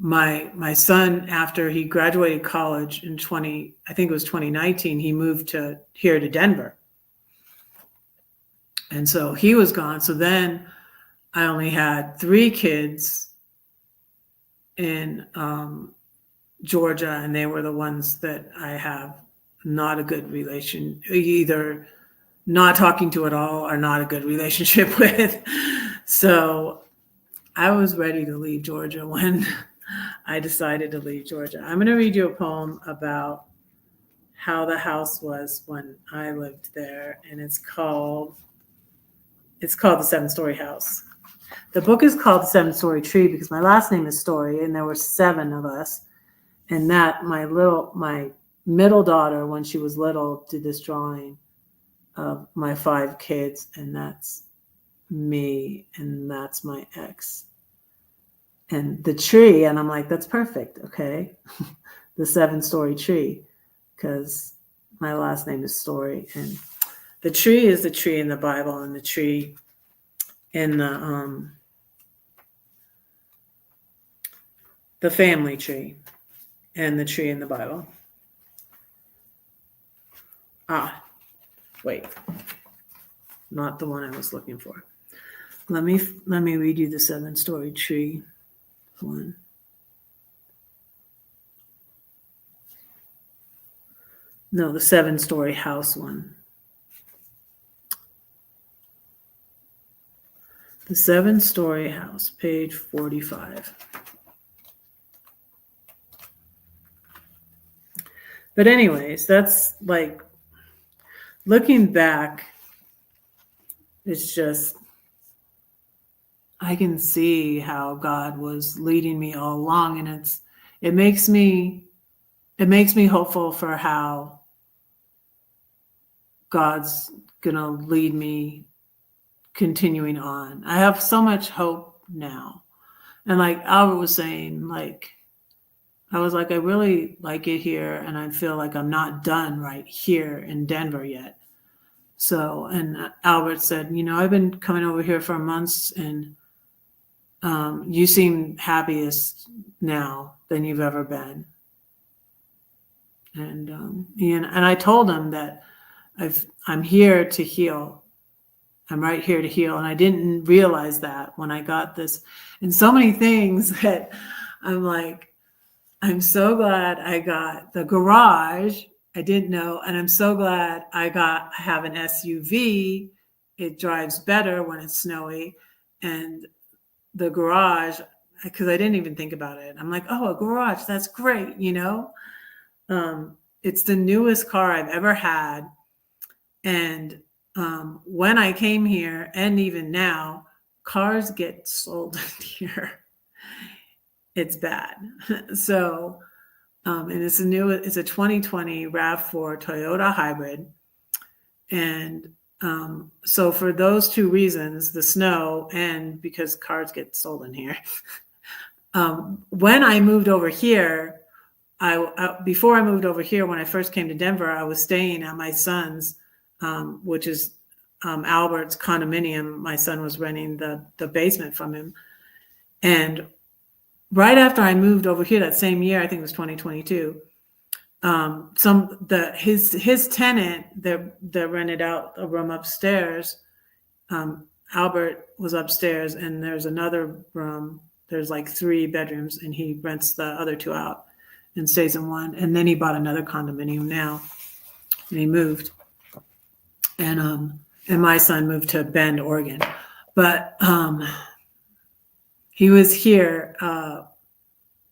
Speaker 2: my son, after he graduated college in 2019, he moved here to Denver. And so he was gone. So then I only had 3 kids in Georgia, and they were the ones that I have not a good relation, either not talking to at all or not a good relationship with. So I was ready to leave Georgia when I decided to leave Georgia. I'm going to read you a poem about how the house was when I lived there, and it's called The 7-Story House. The book is called The 7-Story Tree because my last name is Story, and there were 7 of us. And that my middle daughter, when she was little, did this drawing of my 5 kids, and that's me, and that's my ex. And the tree, and I'm like, that's perfect, okay? The 7-story tree, because my last name is Story. And the tree is the tree in the Bible, and the tree in the family tree, and the tree in the Bible. Wait, not the one I was looking for. Let me read you the 7-story tree one. No, the 7-story house one. The 7-story house, page 45. But anyways, that's like, looking back, it's just, I can see how God was leading me all along, and it makes me hopeful for how God's gonna lead me continuing on. I have so much hope now. And like Albert was saying, like, I was like, I really like it here, and I feel like I'm not done right here in Denver yet. So, and Albert said, I've been coming over here for months, and you seem happiest now than you've ever been. And I told him that I'm here to heal. I'm right here to heal. And I didn't realize that when I got this, and so many things that I'm like, I'm so glad I got the garage. I didn't know. And I'm so glad I have an SUV. It drives better when it's snowy. And the garage, because I didn't even think about it. I'm like, oh, a garage, that's great. It's the newest car I've ever had. And when I came here, and even now, cars get sold here. It's bad. So, and it's a 2020 RAV4 Toyota hybrid. And so for those 2 reasons, the snow and because cars get sold in here, when I moved over here, before I moved over here, when I first came to Denver, I was staying at my son's, which is Albert's condominium. My son was renting the basement from him. And right after I moved over here that same year, I think it was 2022, his tenant that rented out a room upstairs, Albert was upstairs, and there's another room. There's like 3 bedrooms, and he rents the other 2 out and stays in one. And then he bought another condominium now, and he moved. And my son moved to Bend, Oregon. But he was here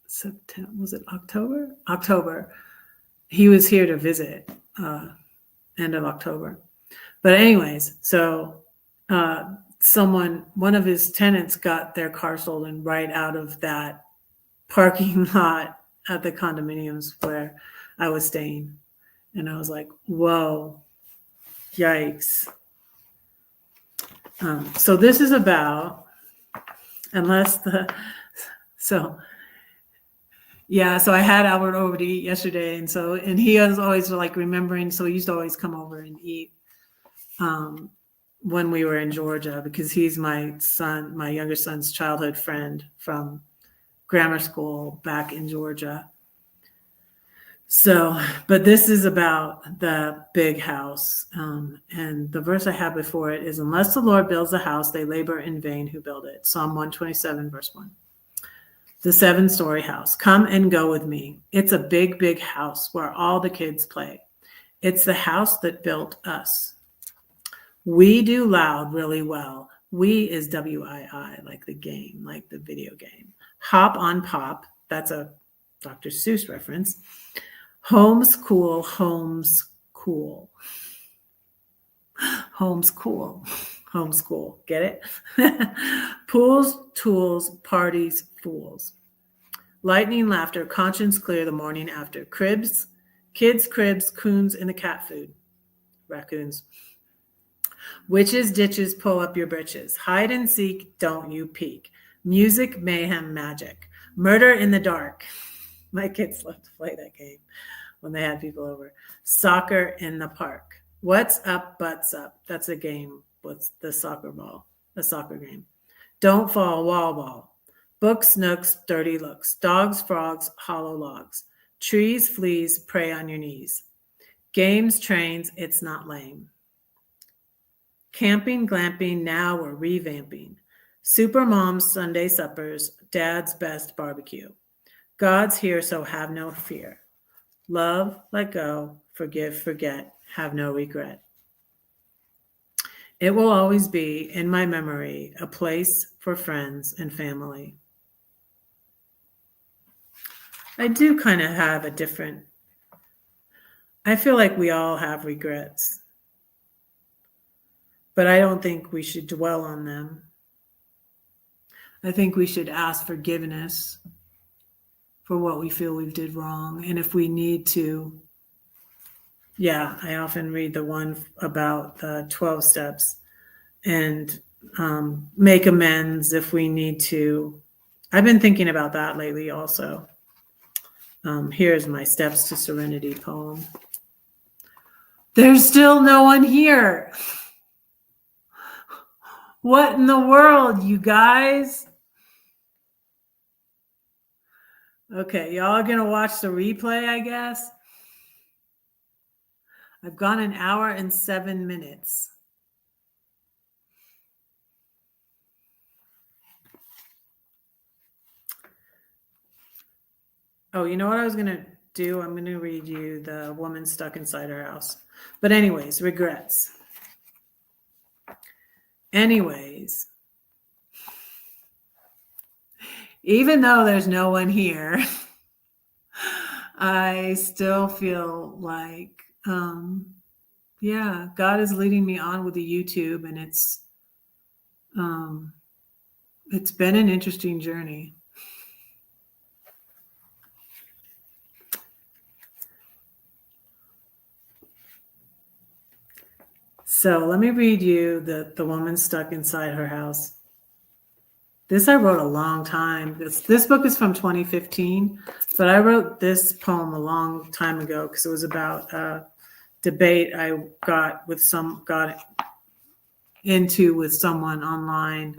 Speaker 2: September, was it October? He was here to visit end of October. But anyways, so one of his tenants got their car stolen right out of that parking lot at the condominiums where I was staying. And I was like, whoa, yikes. So this is about, so I had Albert over to eat yesterday. And he was always like remembering, so he used to always come over and eat when we were in Georgia, because he's my younger son's childhood friend from grammar school back in Georgia. So, but this is about the big house. And the verse I have before it is, unless the Lord builds a house, they labor in vain who build it. Psalm 127, verse 1. The 7-story house. Come and go with me. It's a big, big house where all the kids play. It's the house that built us. We do loud really well. We is WII, like the game, like the video game. Hop on pop. That's a Dr. Seuss reference. Homeschool, homeschool. Homeschool. Homeschool. Get it? Pools, tools, parties, fools. Lightning laughter, conscience clear the morning after. Cribs, kids, cribs, coons in the cat food. Raccoons. Witches, ditches, pull up your britches. Hide and seek, don't you peek. Music, mayhem, magic. Murder in the dark. My kids love to play that game when they had people over. Soccer in the park. What's up, butts up. That's a game. What's the soccer ball? A soccer game. Don't fall, wall ball. Books, nooks, dirty looks. Dogs, frogs, hollow logs. Trees, fleas, prey on your knees. Games, trains, it's not lame. Camping, glamping, now we're revamping. Super moms, Sunday suppers, dad's best barbecue. God's here, so have no fear. Love, let go, forgive, forget, have no regret. It will always be, in my memory, a place for friends and family. I do kind of have a different, I feel like we all have regrets, but I don't think we should dwell on them. I think we should ask forgiveness for what we feel we did wrong. And if we need to, I often read the one about the 12 steps and make amends if we need to. I've been thinking about that lately also. Here's my Steps to Serenity poem. There's still no one here. What in the world, you guys? Okay, y'all are going to watch the replay, I guess. I've gone an hour and 7 minutes. Oh, you know what I was going to do? I'm going to read you The Woman Stuck Inside Her House. But anyways, regrets. Anyways, even though there's no one here, I still feel like, God is leading me on with the YouTube, and it's been an interesting journey. So let me read you the Woman Stuck Inside Her House. This I wrote a long time. This book is from 2015, but I wrote this poem a long time ago because it was about a debate I got into with someone online,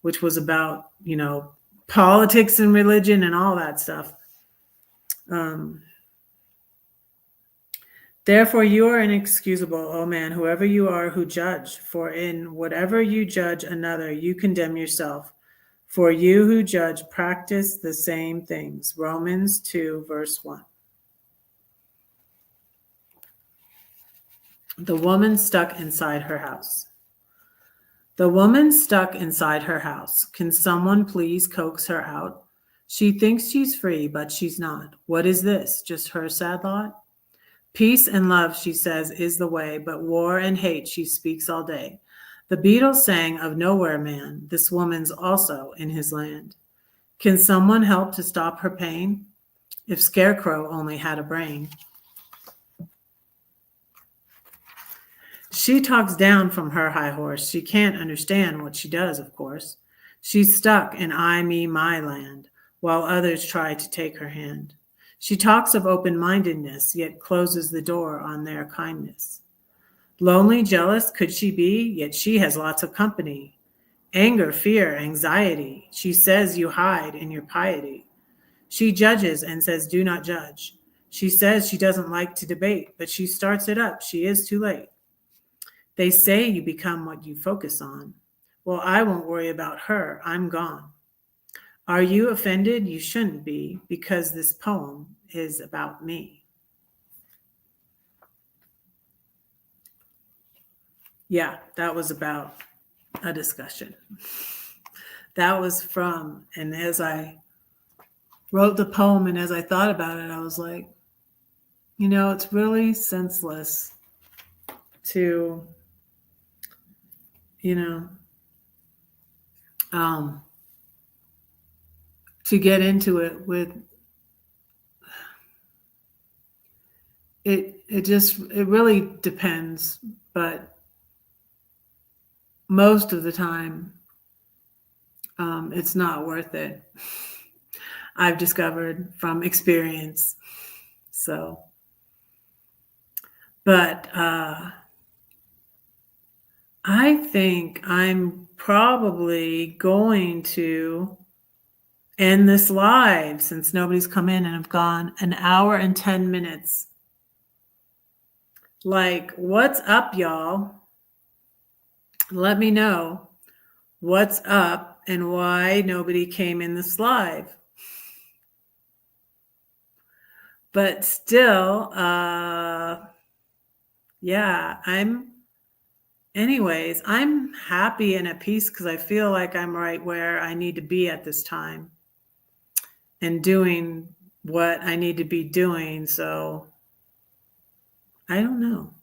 Speaker 2: which was about, politics and religion and all that stuff. Therefore, you are inexcusable, O man, whoever you are who judge. For in whatever you judge another, you condemn yourself. For you who judge practice the same things. Romans 2, verse 1. The woman stuck inside her house. The woman stuck inside her house. Can someone please coax her out? She thinks she's free, but she's not. What is this? Just her sad lot? Peace and love, she says, is the way, but war and hate she speaks all day. The Beatles sang of Nowhere Man. This woman's also in his land. Can someone help to stop her pain? If Scarecrow only had a brain. She talks down from her high horse. She can't understand what she does, of course. She's stuck in I, me, my land, while others try to take her hand. She talks of open-mindedness, yet closes the door on their kindness. Lonely, jealous, could she be? Yet she has lots of company. Anger, fear, anxiety. She says you hide in your piety. She judges and says, do not judge. She says she doesn't like to debate, but she starts it up. She is too late. They say you become what you focus on. Well, I won't worry about her. I'm gone. Are you offended? You shouldn't be, because this poem is about me. Yeah, that was about a discussion. That was from, and as I wrote the poem, and as I thought about it, I was like, it's really senseless to, um, to get into it with it. It really depends, but most of the time, it's not worth it. I've discovered from experience. So, but I think I'm probably going to end this live since nobody's come in, and I've gone an hour and 10 minutes. Like, what's up, y'all? Let me know what's up and why nobody came in this live. But still, yeah, I'm happy and at peace because I feel like I'm right where I need to be at this time and doing what I need to be doing. So I don't know.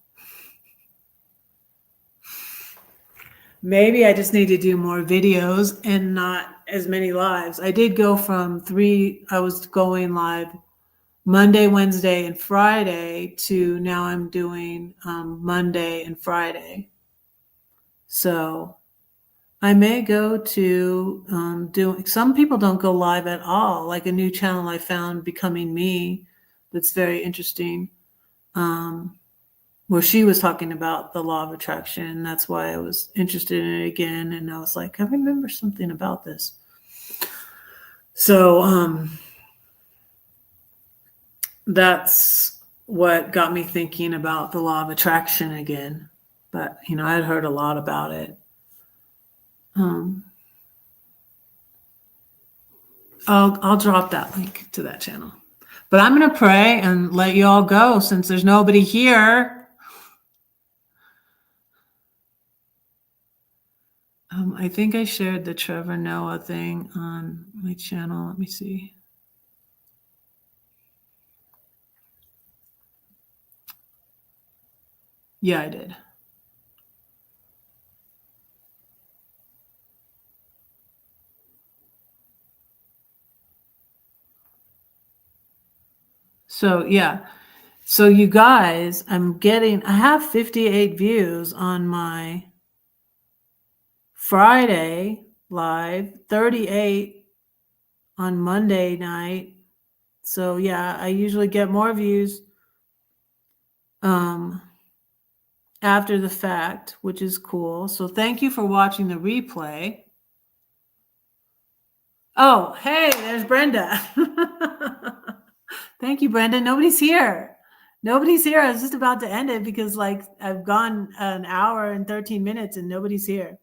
Speaker 2: Maybe I just need to do more videos and not as many lives. I did go from I was going live Monday, Wednesday, and Friday to now I'm doing Monday and Friday. So I may go to doing, some people don't go live at all, like a new channel I found, Becoming Me, that's very interesting, where she was talking about the law of attraction. That's why I was interested in it again. And I was like, I remember something about this. So that's what got me thinking about the law of attraction again. But, I'd heard a lot about it. I'll drop that link to that channel. But I'm going to pray and let you all go since there's nobody here. I think I shared the Trevor Noah thing on my channel. Let me see. Yeah, I did. So, yeah. So, you guys, I have 58 views on my Friday live, 38 on Monday night. So, yeah, I usually get more views after the fact, which is cool. So, thank you for watching the replay. Oh, hey, there's Brenda. Thank you, Brenda. Nobody's here. I was just about to end it because I've gone an hour and 13 minutes and nobody's here.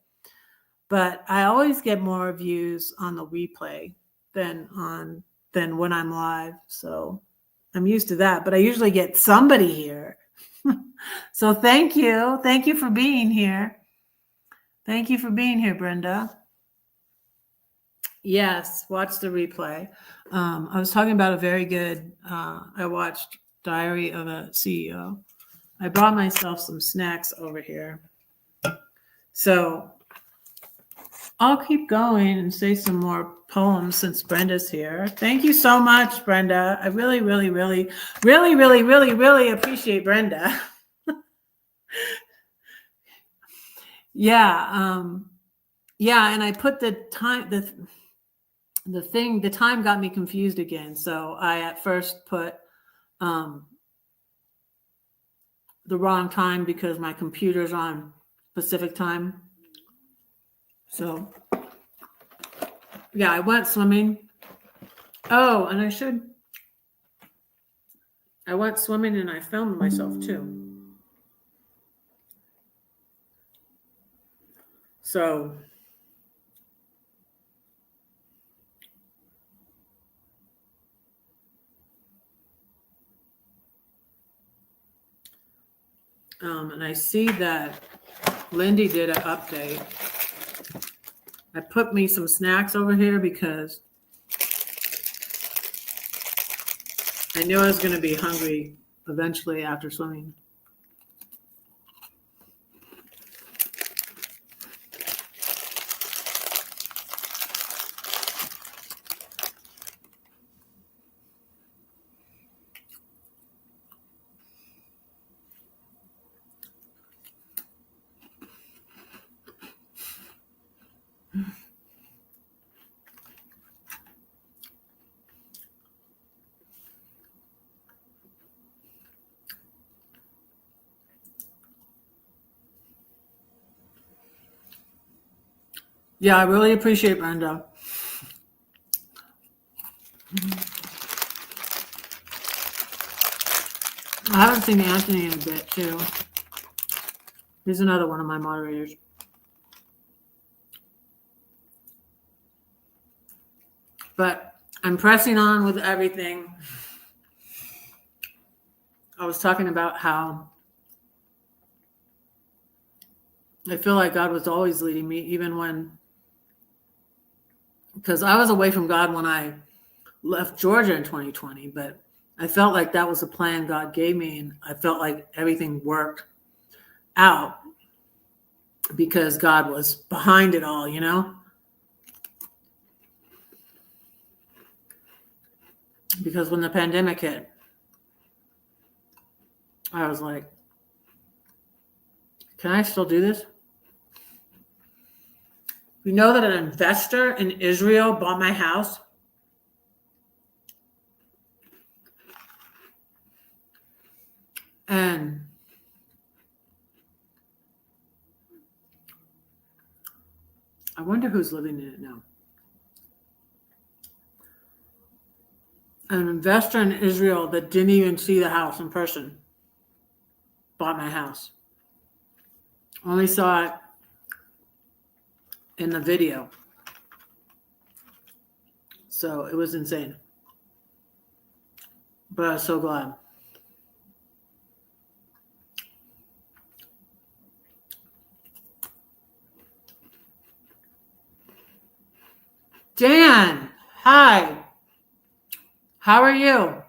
Speaker 2: But I always get more views on the replay than when I'm live. So I'm used to that, but I usually get somebody here. So thank you. Thank you for being here. Thank you for being here, Brenda. Yes, watch the replay. I was talking about a very good, I watched Diary of a CEO. I brought myself some snacks over here. So I'll keep going and say some more poems since Brenda's here. Thank you so much, Brenda. I really, really, really, really, really, really, really appreciate Brenda. Yeah. Yeah. And I put the time, the time got me confused again. So I at first put the wrong time because my computer's on Pacific time. So yeah, I went swimming. Oh, and I went swimming and I filmed myself too. So and I see that Lindy did an update. I put me some snacks over here because I knew I was going to be hungry eventually after swimming. Yeah, I really appreciate Brenda. I haven't seen Anthony in a bit, too. He's another one of my moderators. But I'm pressing on with everything. I was talking about how I feel like God was always leading me, even when, because I was away from God when I left Georgia in 2020, but I felt like that was a plan God gave me, and I felt like everything worked out because God was behind it all, you know? Because when the pandemic hit, I was like, can I still do this? You know that an investor in Israel bought my house? And I wonder who's living in it now. An investor in Israel that didn't even see the house in person bought my house. Only saw it in the video. So it was insane. But I was so glad. Dan, hi. How are you?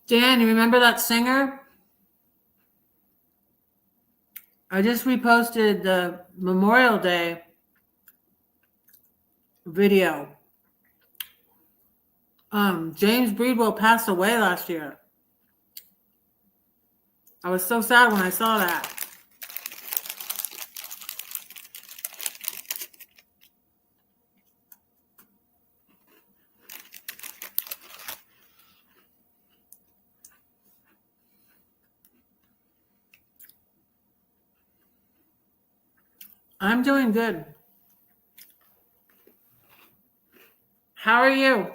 Speaker 2: Dan, you remember that singer? I just reposted the Memorial Day video. James Breedwell passed away last year. I was so sad when I saw that. I'm doing good. How are you?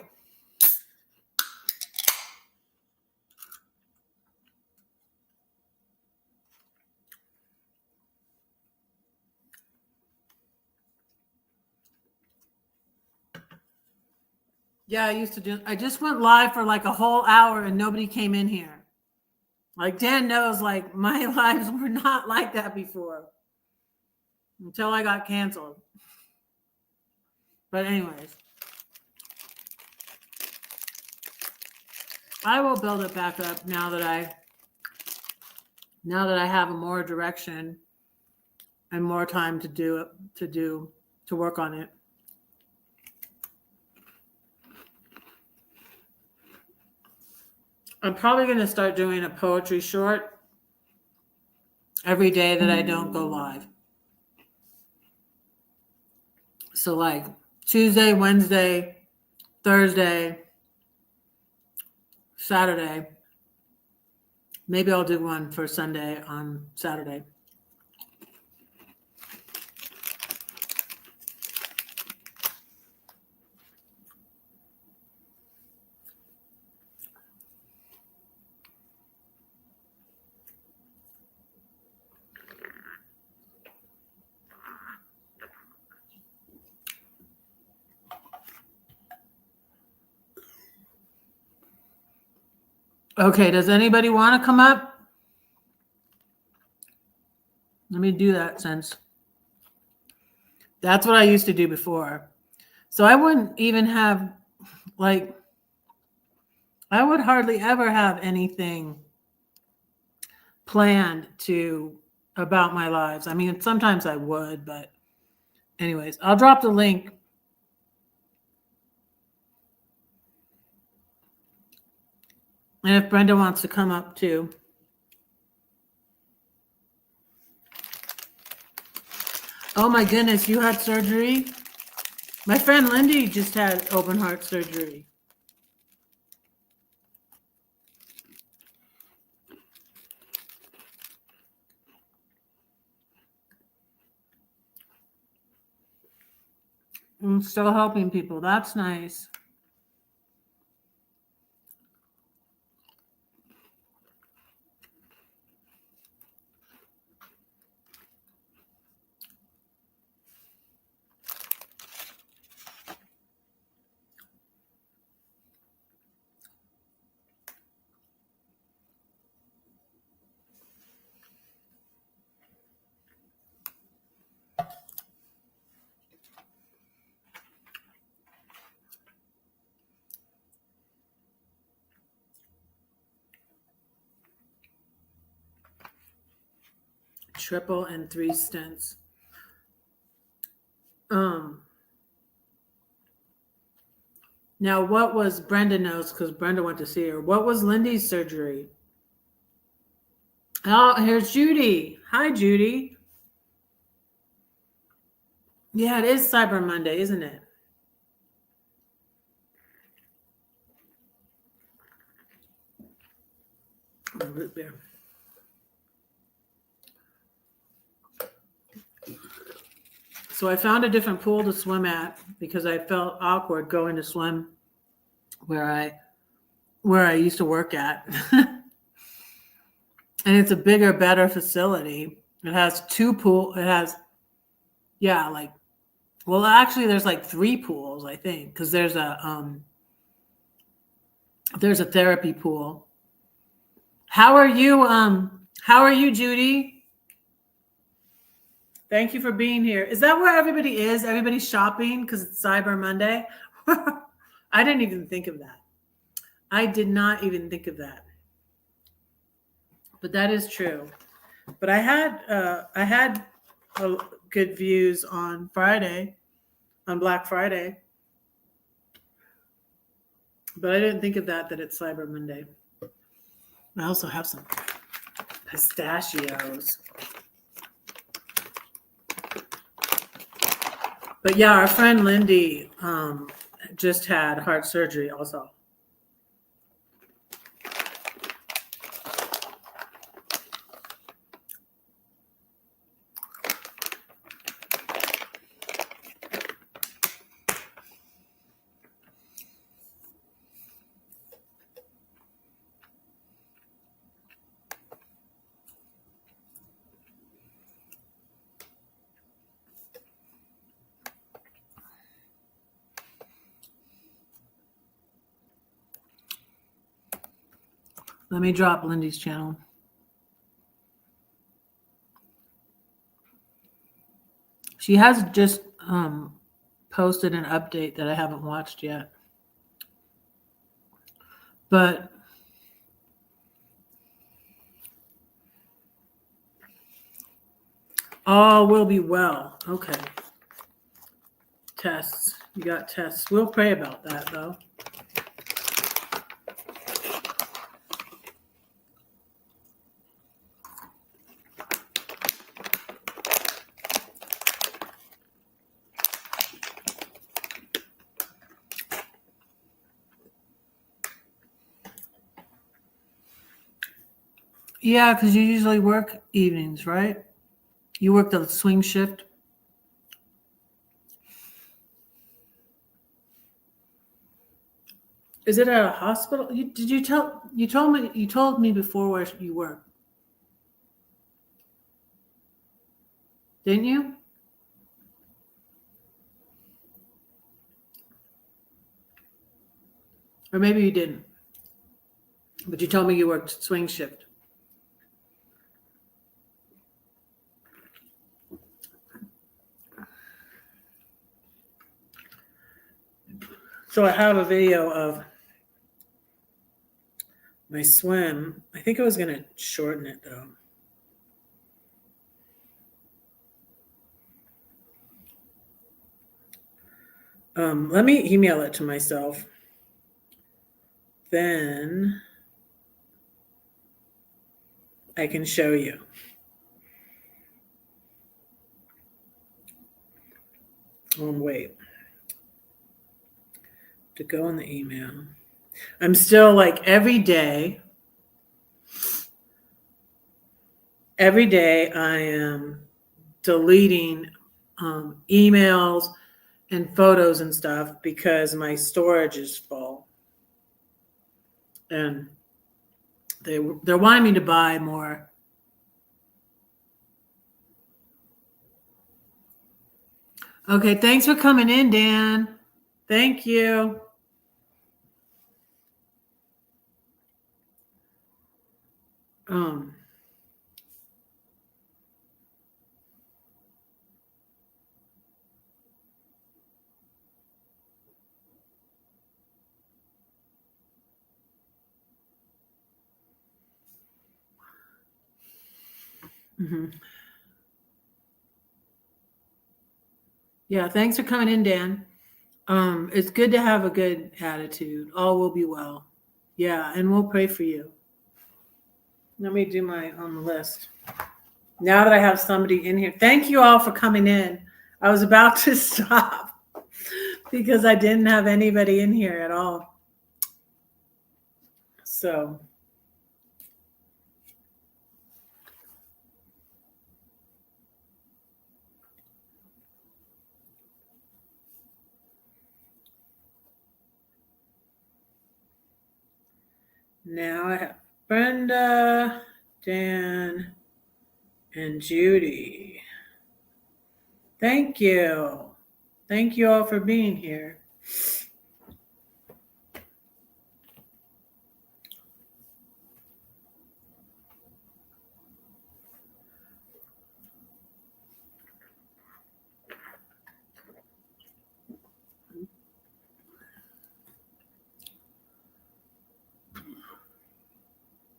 Speaker 2: Yeah, I just went live for like a whole hour and nobody came in here. Like Dan knows, like my lives were not like that before until I got canceled. But anyways, I will build it back up now that I have a more direction and more time to work on it. I'm probably going to start doing a poetry short every day that I don't go live. So like Tuesday, Wednesday, Thursday, Saturday. Maybe I'll do one for Sunday on Saturday. Okay, does anybody want to come up? Let me do that since That's what I used to do before. So I wouldn't even have, like, I would hardly ever have anything planned to about my lives. I mean, sometimes I would, but anyways, I'll drop the link. And if Brenda wants to come up too. Oh my goodness, you had surgery? My friend Lindy just had open heart surgery. I'm still helping people. That's nice. Triple and 3 stents. Now, what was Brenda knows because Brenda went to see her. What was Lindy's surgery? Oh, here's Judy. Hi, Judy. Yeah, it is Cyber Monday, isn't it? Root beer. So I found a different pool to swim at because I felt awkward going to swim where I used to work at. And it's a bigger, better facility. It has 2 pools. It has, yeah, like, well, actually there's like 3 pools, I think, because there's a therapy pool. How are you, Judy? Thank you for being here. Is that where everybody is? Everybody's shopping because it's Cyber Monday? I didn't even think of that. I did not even think of that. But that is true. But I had good views on Friday, on Black Friday. But I didn't think of that it's Cyber Monday. I also have some pistachios. But yeah, our friend Lindy just had heart surgery also. Let me drop Lindy's channel. She has just posted an update that I haven't watched yet. But all will be well. Okay. Tests. You got tests. We'll pray about that, though. Yeah, because you usually work evenings, right? You work the swing shift. Is it at a hospital? You told me before where you work. Didn't you? Or maybe you didn't. But you told me you worked swing shift. So I have a video of my swim. I think I was going to shorten it though. Let me email it to myself. Then I can show you. Wait. To go in the email. I'm still like every day I am deleting emails and photos and stuff because my storage is full. And they're wanting me to buy more. Okay, thanks for coming in, Dan. Thank you. Um, mhm. Yeah, thanks for coming in, Dan. It's good to have a good attitude. All will be well. Yeah, and we'll pray for you. Let me do my list. Now that I have somebody in here, thank you all for coming in. I was about to stop because I didn't have anybody in here at all. So now I have Brenda, Dan, and Judy. Thank you. Thank you all for being here.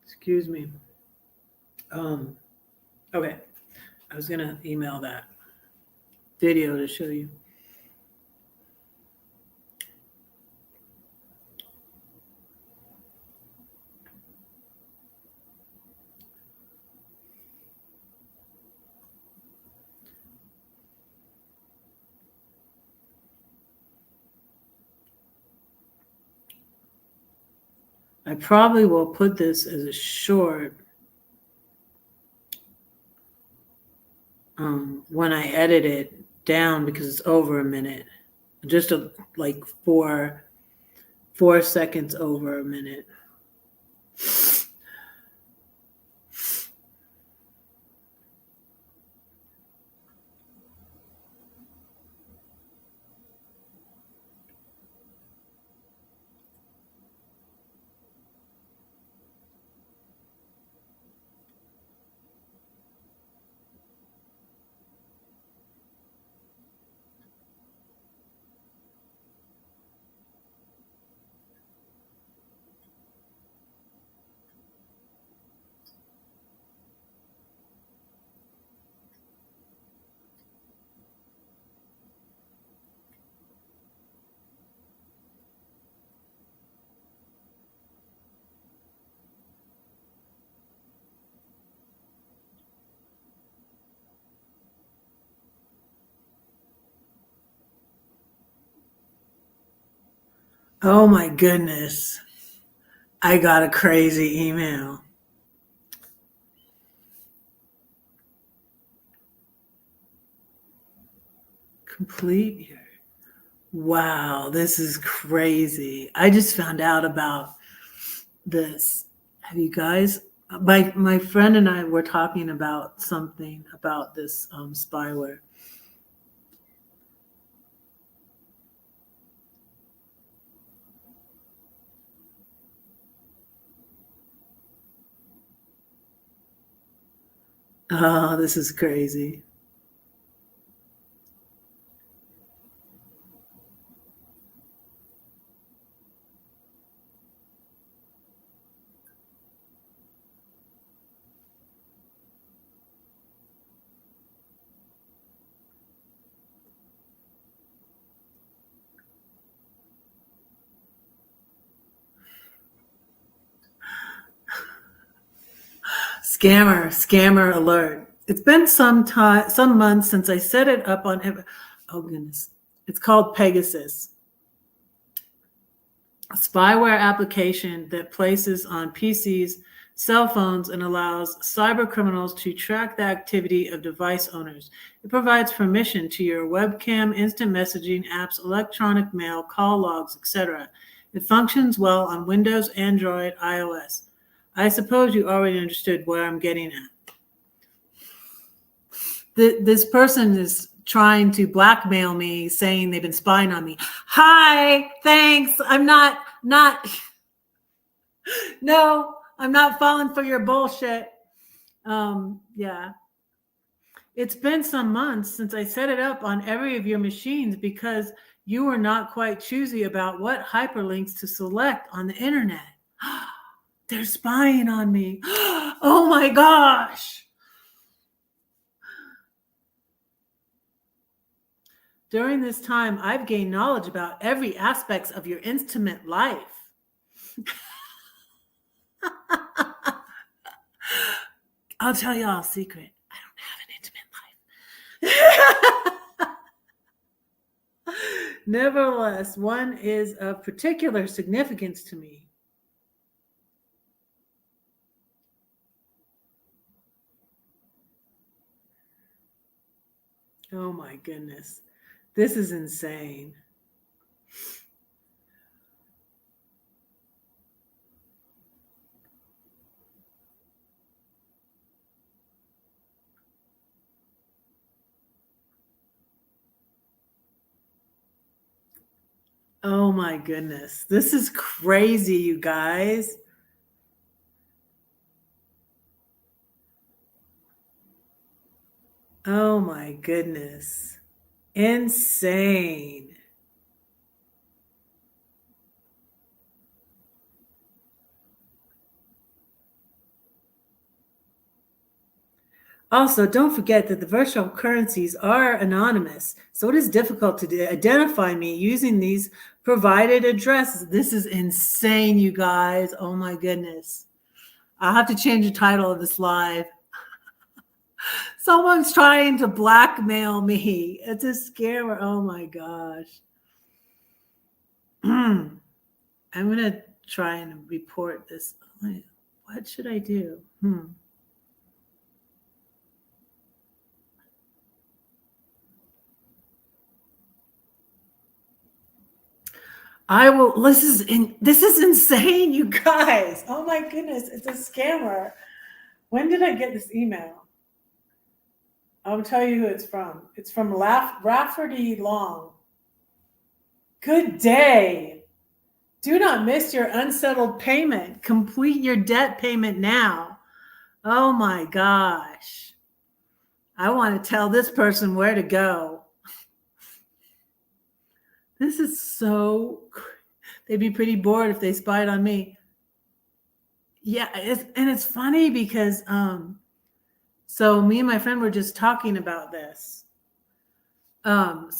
Speaker 2: Excuse me. Okay. I was gonna email that video to show you. I probably will put this as a short when I edit it down because it's over a minute. Just like 4 seconds over a minute. Oh my goodness. I got a crazy email. Complete here. Wow, this is crazy. I just found out about this. Have you guys? My friend and I were talking about something about this spyware. Oh, this is crazy. Scammer alert. It's been some months since I set it up on, oh goodness. It's called Pegasus, a spyware application that places on PCs, cell phones, and allows cyber criminals to track the activity of device owners. It provides permission to your webcam, instant messaging apps, electronic mail, call logs, etc. It functions well on Windows, Android, iOS. I suppose you already understood where I'm getting at. This person is trying to blackmail me, saying they've been spying on me. Hi, thanks. I'm not, no, I'm not falling for your bullshit. Yeah. It's been some months since I set it up on every of your machines because you were not quite choosy about what hyperlinks to select on the internet. They're spying on me. Oh my gosh. During this time, I've gained knowledge about every aspect of your intimate life. I'll tell you all a secret. I don't have an intimate life. Nevertheless, one is of particular significance to me. Oh my goodness. This is insane. Oh my goodness. This is crazy, you guys. Oh my goodness. Insane. Also, don't forget that the virtual currencies are anonymous, so it is difficult to identify me using these provided addresses. This is insane, you guys. Oh my goodness. I'll have to change the title of this live. Someone's trying to blackmail me. It's a scammer. Oh my gosh. I'm going to try and report this. What should I do? I will. This is insane, you guys. Oh my goodness, it's a scammer. When did I get this email? I'll tell you who it's from. It's from Rafferty Long. Good day. Do not miss your unsettled payment. Complete your debt payment now. Oh my gosh. I want to tell this person where to go. This is so, they'd be pretty bored if they spied on me. Yeah, it's funny because so me and my friend were just talking about this. But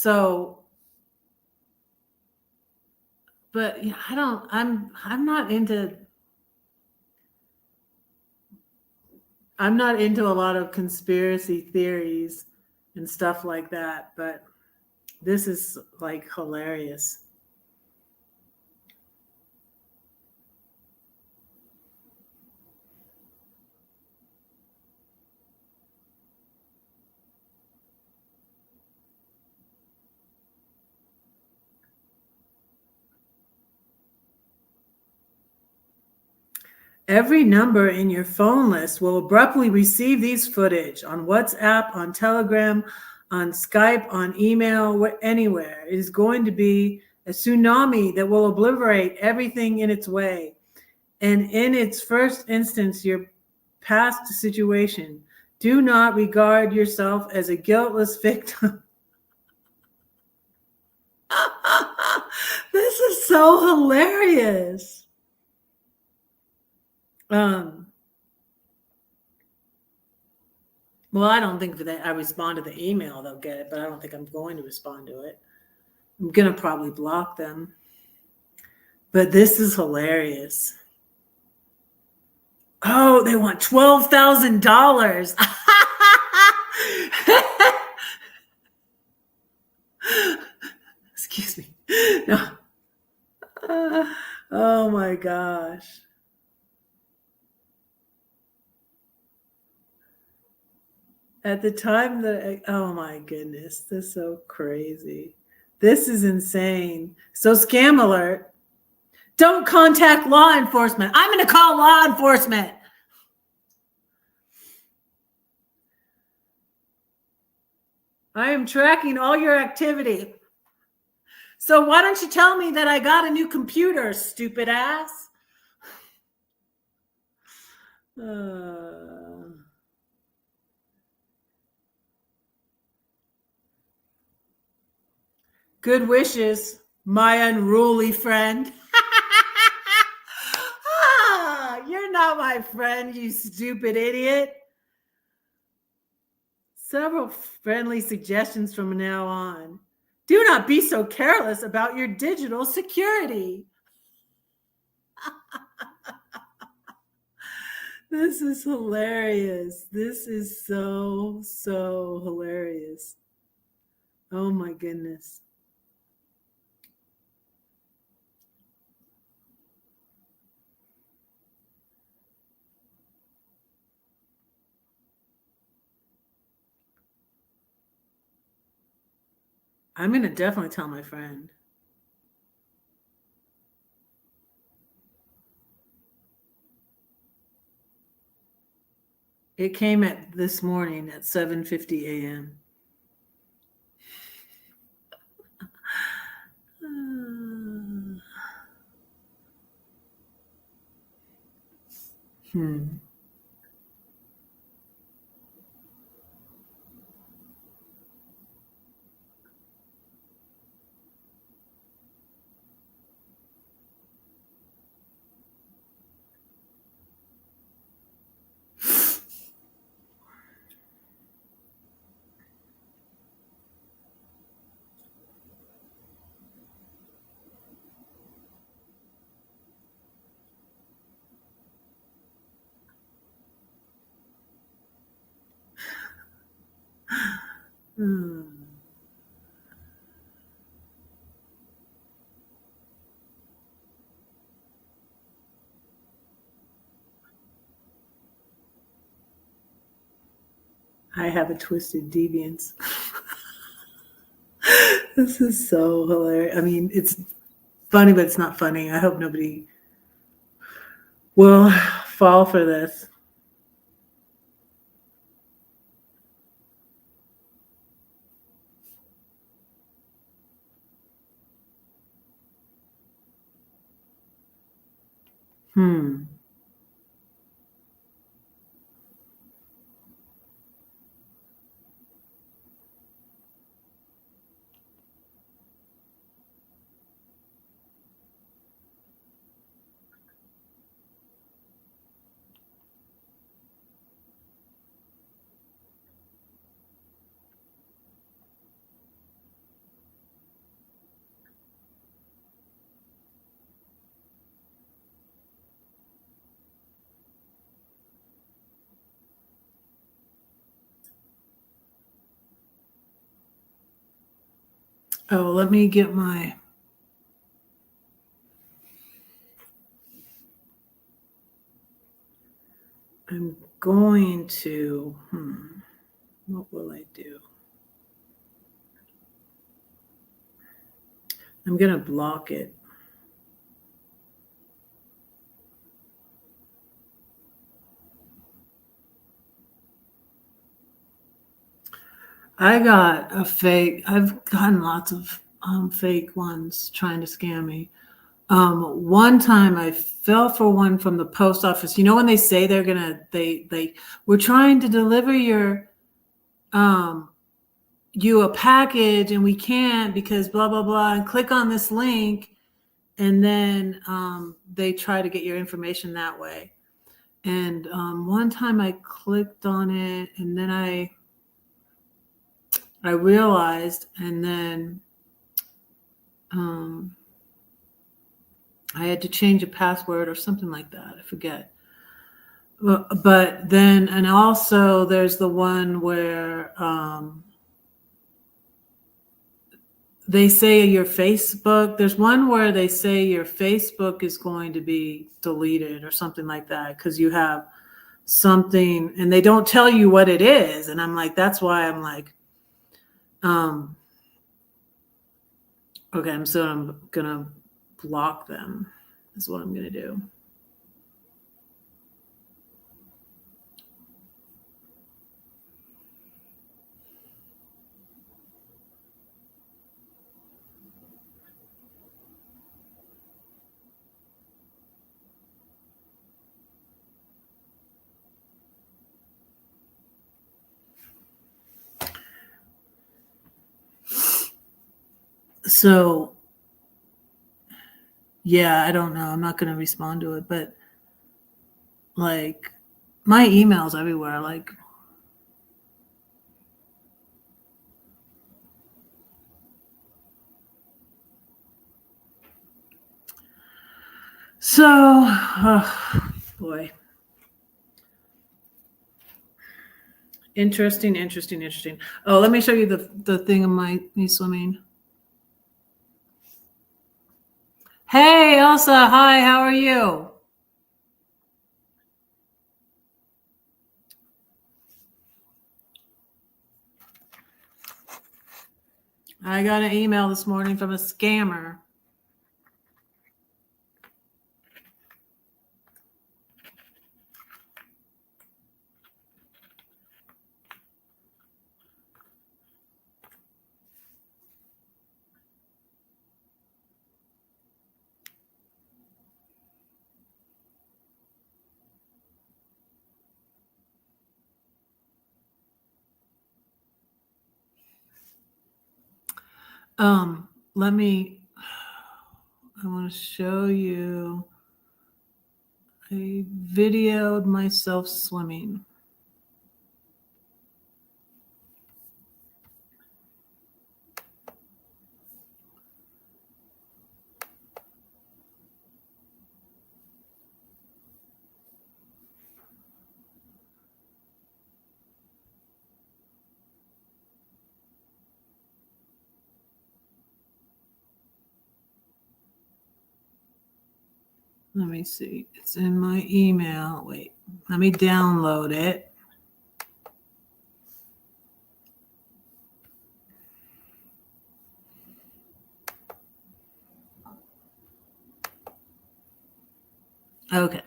Speaker 2: yeah, I'm not into a lot of conspiracy theories and stuff like that, but this is like hilarious. Every number in your phone list will abruptly receive these footage on WhatsApp, on Telegram, on Skype, on email, anywhere. It is going to be a tsunami that will obliterate everything in its way. And in its first instance, your past situation. Do not regard yourself as a guiltless victim. This is so hilarious. Well, I don't think that I respond to the email, they'll get it, but I don't think I'm going to respond to it. I'm going to probably block them. But this is hilarious. Oh, they want $12,000. Excuse me. No. Oh my gosh. At the time that oh my goodness, this is so crazy. This is insane. So scam alert. Don't contact law enforcement. I'm going to call law enforcement. I am tracking all your activity. So why don't you tell me that I got a new computer, stupid ass? Good wishes, my unruly friend. You're not my friend, you stupid idiot. Several friendly suggestions from now on. Do not be so careless about your digital security. This is hilarious. This is so hilarious. Oh my goodness. I'm going to definitely tell my friend. It came at this morning at 7:50 a.m. I have a twisted deviance. This is so hilarious. I mean, it's funny, but it's not funny. I hope nobody will fall for this. Oh, let me get my. I'm going to. What will I do? I'm going to block it. I got a fake. I've gotten lots of fake ones trying to scam me. One time I fell for one from the post office. You know when they say we're trying to deliver you a package and we can't because blah blah blah, and click on this link, and then they try to get your information that way. And one time I clicked on it, and then I realized, and then I had to change a password or something like that. I forget.
Speaker 1: But then, and also there's the one where they say your Facebook, there's one where they say your Facebook is going to be deleted or something like that because you have something and they don't tell you what it is. And I'm like, that's why I'm like, okay, I'm gonna block them is what I'm gonna do. So yeah, I don't know. I'm not gonna respond to it, but like my emails everywhere, like so boy. Interesting. Oh, let me show you the thing of me swimming. Hey Elsa, hi, how are you? I got an email this morning from a scammer. Let me I want to show you. I videoed myself swimming. Let me see. It's in my email. Wait, let me download it. Okay.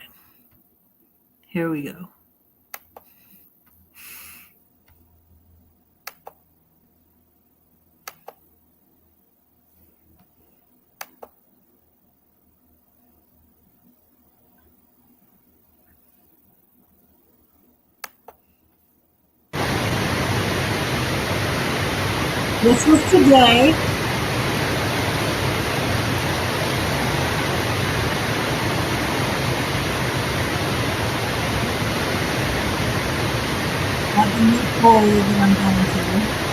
Speaker 1: Here we go. This was today. At the new pool that I'm going to.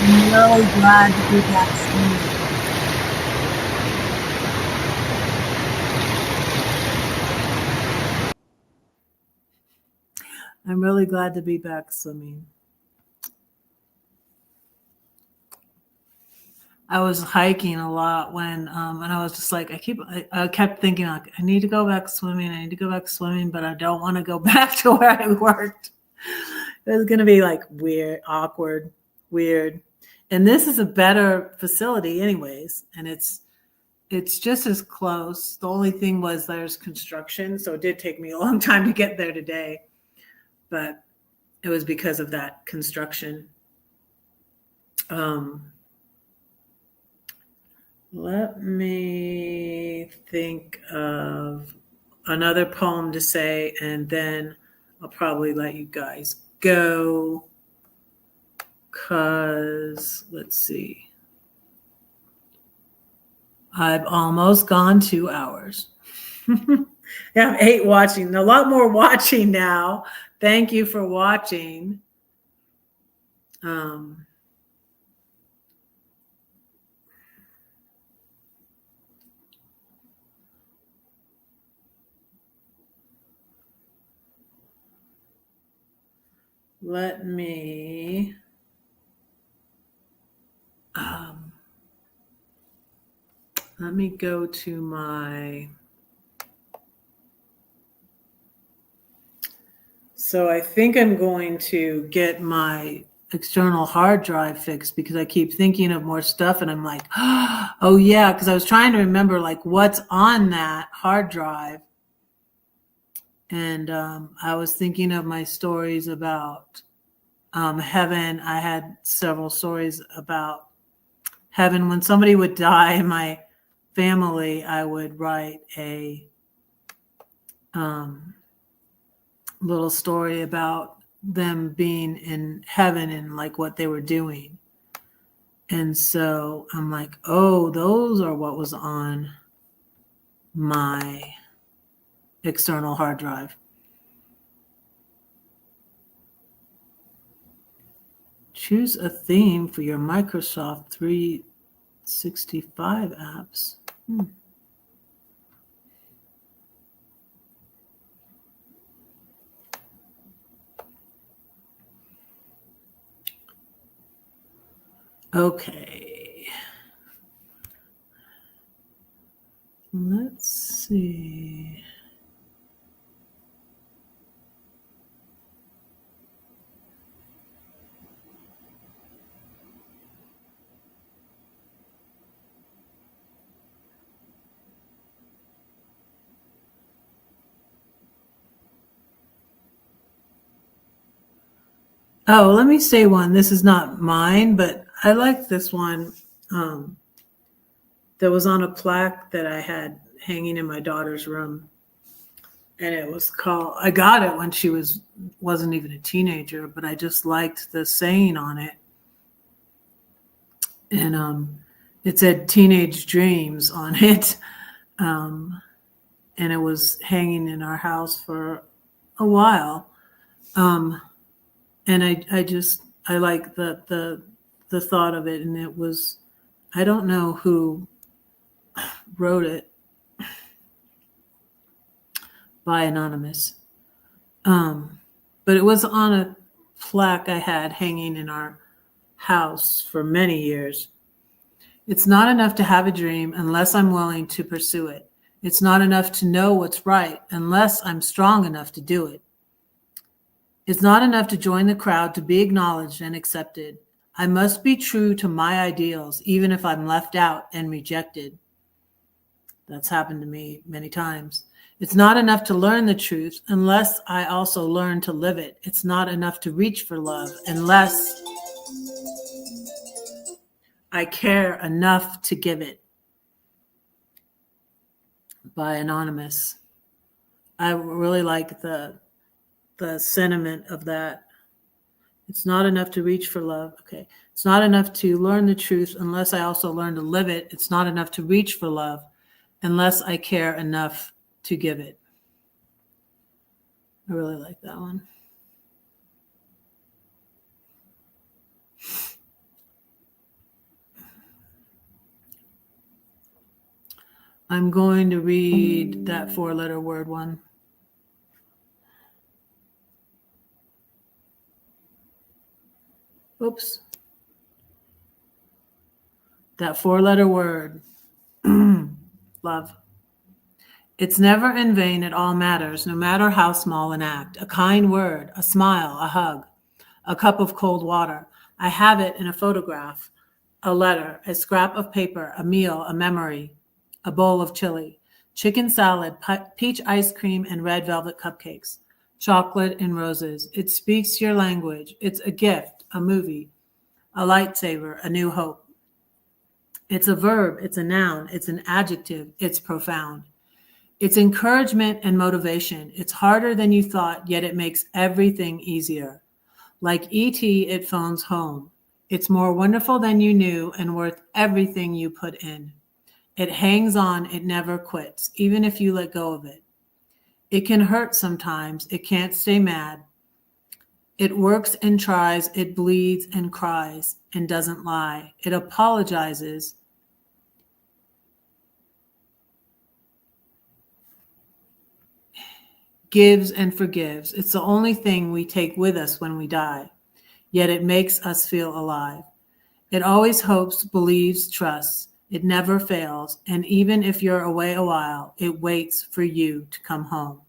Speaker 1: I'm really glad to be back swimming. I'm really glad to be back swimming. I was hiking a lot when, and I was just like, I kept thinking like, I need to go back swimming. I need to go back swimming, but I don't want to go back to where I worked. It was going to be like weird, awkward, weird. And this is a better facility anyways. And it's just as close. The only thing was there's construction. So it did take me a long time to get there today, but it was because of that construction. Let me think of
Speaker 2: another poem to say, and then I'll probably let you guys go. Because, let's see, I've almost gone 2 hours. Yeah, I'm 8 watching, a lot more watching now. Thank you for watching. Let me go to my. So I think I'm going to get my external hard drive fixed because I keep thinking of more stuff and I'm like, oh yeah, because I was trying to remember like what's on that hard drive. And I was thinking of my stories about heaven. I had several stories about heaven. When somebody would die in my family, I would write a little story about them being in heaven and like what they were doing. And so I'm like, oh, those are what was on my external hard drive. Choose a theme for your Microsoft 365 apps. Okay. Let's see. Oh, let me say one. This is not mine, but I like this one that was on a plaque that I had hanging in my daughter's room. And it was called, I got it when she wasn't even a teenager, but I just liked the saying on it. And it said teenage dreams on it. And it was hanging in our house for a while. And I like the thought of it. And it was, I don't know who wrote it, by anonymous. But it was on a plaque I had hanging in our house for many years. It's not enough to have a dream unless I'm willing to pursue it. It's not enough to know what's right unless I'm strong enough to do it. It's not enough to join the crowd to be acknowledged and accepted. I must be true to my ideals, even if I'm left out and rejected. That's happened to me many times. It's not enough to learn the truth unless I also learn to live it. It's not enough to reach for love unless I care enough to give it. By Anonymous. I really like the sentiment of that. It's not enough to reach for love. Okay. It's not enough to learn the truth unless I also learn to live it. It's not enough to reach for love unless I care enough to give it. I really like that one. I'm going to read that 4-letter word one. Oops. That 4-letter word. Love. It's never in vain, it all matters, no matter how small an act. A kind word, a smile, a hug, a cup of cold water. I have it in a photograph, a letter, a scrap of paper, a meal, a memory, a bowl of chili, chicken salad, peach ice cream, and red velvet cupcakes, chocolate and roses. It speaks your language. It's a gift, a movie, a lightsaber, a new hope. It's a verb, it's a noun, it's an adjective, it's profound.
Speaker 1: It's encouragement and motivation. It's harder than you thought, yet it makes everything easier. Like E.T., it phones home. It's more wonderful than you knew and worth everything you put in. It hangs on, it never quits, even if you let go of it. It can hurt sometimes, it can't stay mad. It works and tries, it bleeds and cries and doesn't lie. It apologizes, gives and forgives. It's the only thing we take with us when we die, yet it makes us feel alive. It always hopes, believes, trusts. It never fails, and even if you're away a while, it waits for you to come home.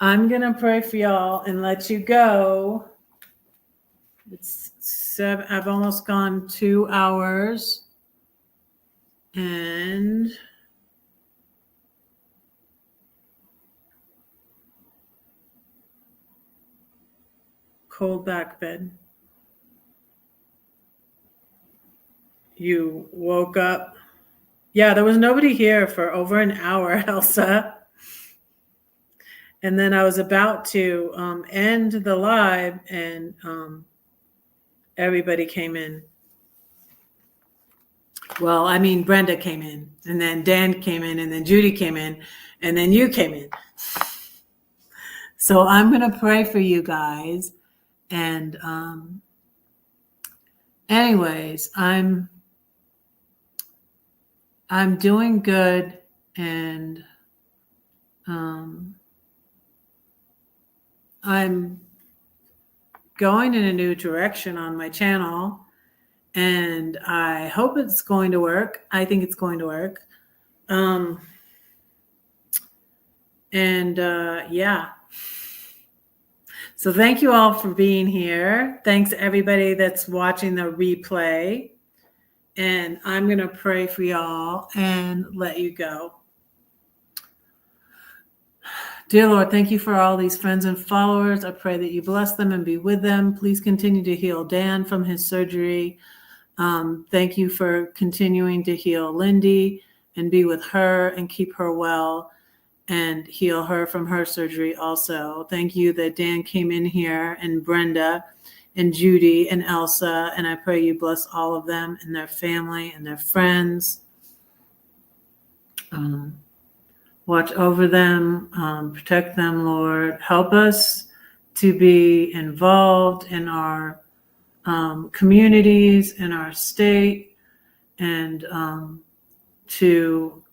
Speaker 1: I'm going to pray for y'all and let you go. It's 7. I've almost gone 2 hours. And cold back bed. You woke up. Yeah, there was nobody here for over an hour, Elsa. And then I was about to end the live, and everybody came in. Well, I mean, Brenda came in, and then Dan came in, and then Judy came in, and then you came in. So I'm going to pray for you guys. And anyways, I'm doing good, and I'm going in a new direction on my channel, and I hope it's going to work. I think it's going to work. Yeah. So thank you all for being here. Thanks to everybody that's watching the replay. And I'm going to pray for y'all and let you go. Dear Lord, thank you for all these friends and followers. I pray that you bless them and be with them. Please continue to heal Dan from his surgery. Thank you for continuing to heal Lindy and be with her and keep her well and heal her from her surgery also. Thank you that Dan came in here, and Brenda and Judy and Elsa, and I pray you bless all of them and their family and their friends. Watch over them, protect them, Lord. Help us to be involved in our communities, in our state, and to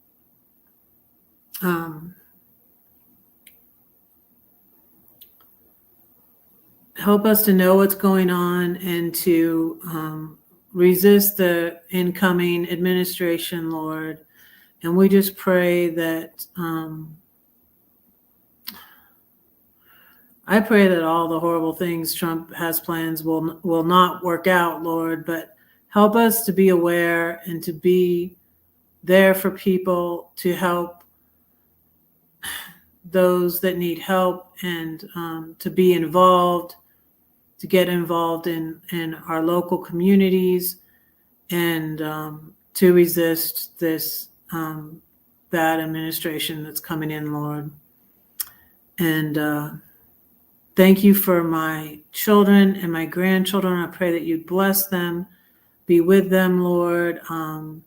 Speaker 1: help us to know what's going on and to resist the incoming administration, Lord. And we just pray that I pray that all the horrible things Trump has plans will not work out, Lord, but help us to be aware and to be there for people, to help those that need help, and to be involved, to get involved in our local communities, and to resist this bad administration that's coming in, Lord. And thank you for my children and my grandchildren. I pray that you'd bless them, be with them, Lord. I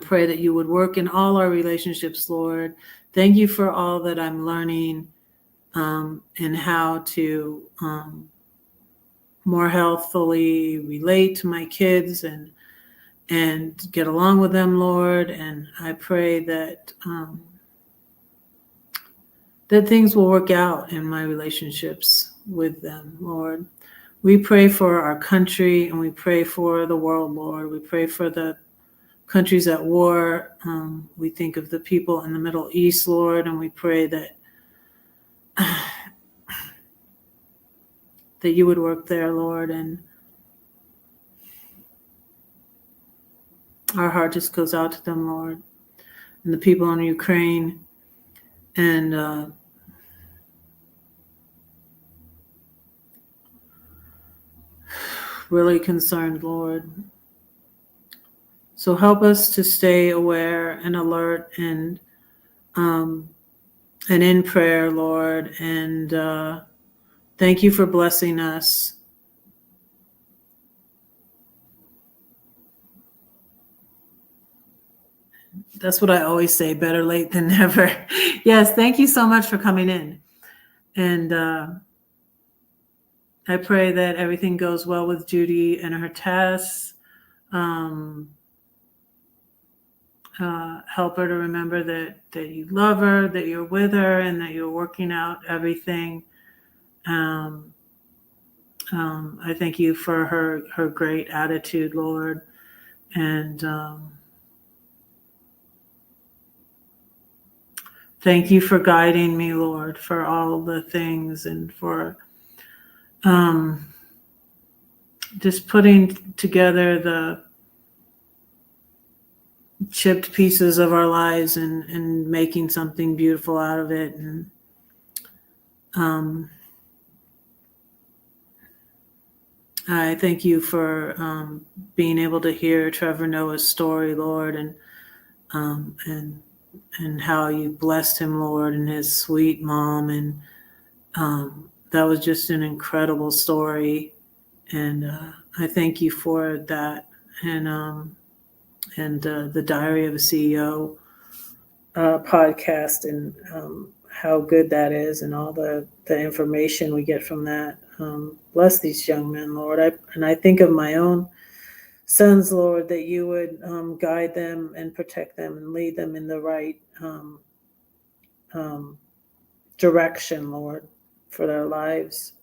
Speaker 1: pray that you would work in all our relationships, Lord. Thank you for all that I'm learning and how to more healthfully relate to my kids and get along with them, Lord. And I pray that that things will work out in my relationships with them, Lord. We pray for our country, and we pray for the world, Lord. We pray for the countries at war. We think of the people in the Middle East, Lord, and we pray that you would work there, Lord. And
Speaker 2: Our heart just goes out to them, Lord, and the people in Ukraine, and really concerned, Lord. So help us to stay aware and alert and in prayer, Lord. And thank you for blessing us. That's what I always say, better late than never. Yes, thank you so much for coming in. And I pray that everything goes well with Judy and her tests. Help her to remember that you love her, that you're with her, and that you're working out everything. I thank you for her great attitude, Lord. And thank you for guiding me, Lord, for all the things and for just putting together the chipped pieces of our lives and making something beautiful out of it. And I thank you for being able to hear Trevor Noah's story, Lord, and how you blessed him, Lord, and his sweet mom. And that was just an incredible story. And I thank you for that. And the Diary of a CEO podcast, and how good that is, and all the information we get from that. Bless these young men, Lord. I think of my own sons, Lord, that you would guide them and protect them and lead them in the right direction, Lord, for their lives.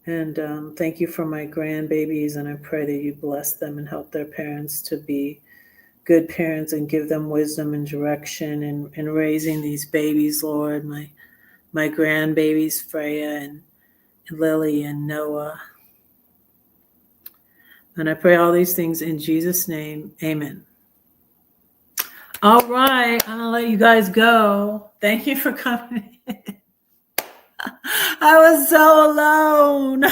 Speaker 2: And thank you for my grandbabies, and I pray that you bless them and help their parents to be good parents and give them wisdom and direction in raising these babies, Lord. My grandbabies, Freya and Lily and Noah. And I pray all these things in Jesus' name. Amen. All right, I'm gonna let you guys go. Thank you for coming. I was so alone.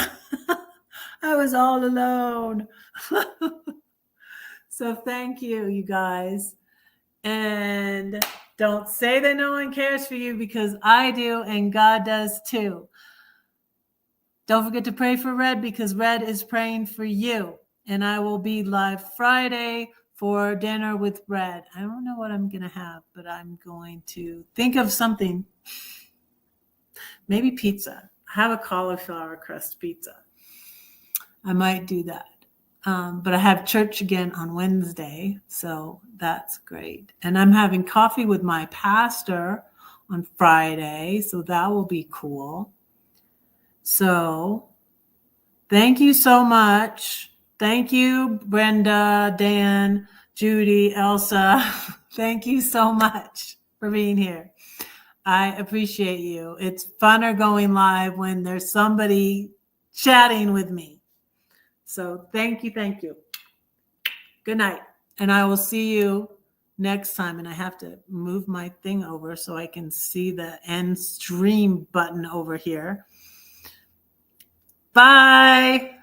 Speaker 2: I was all alone. So thank you, you guys. And don't say that no one cares for you, because I do, and God does too. Don't forget to pray for Red, because Red is praying for you. And I will be live Friday for dinner with Red. I don't know what I'm going to have, but I'm going to think of something. Maybe pizza. I have a cauliflower crust pizza. I might do that. But I have church again on Wednesday, so that's great. And I'm having coffee with my pastor on Friday, so that will be cool. So thank you so much. Thank you, Brenda, Dan, Judy, Elsa. Thank you so much for being here. I appreciate you. It's funner going live when there's somebody chatting with me. So thank you. Thank you. Good night. And I will see you next time. And I have to move my thing over so I can see the end stream button over here. Bye.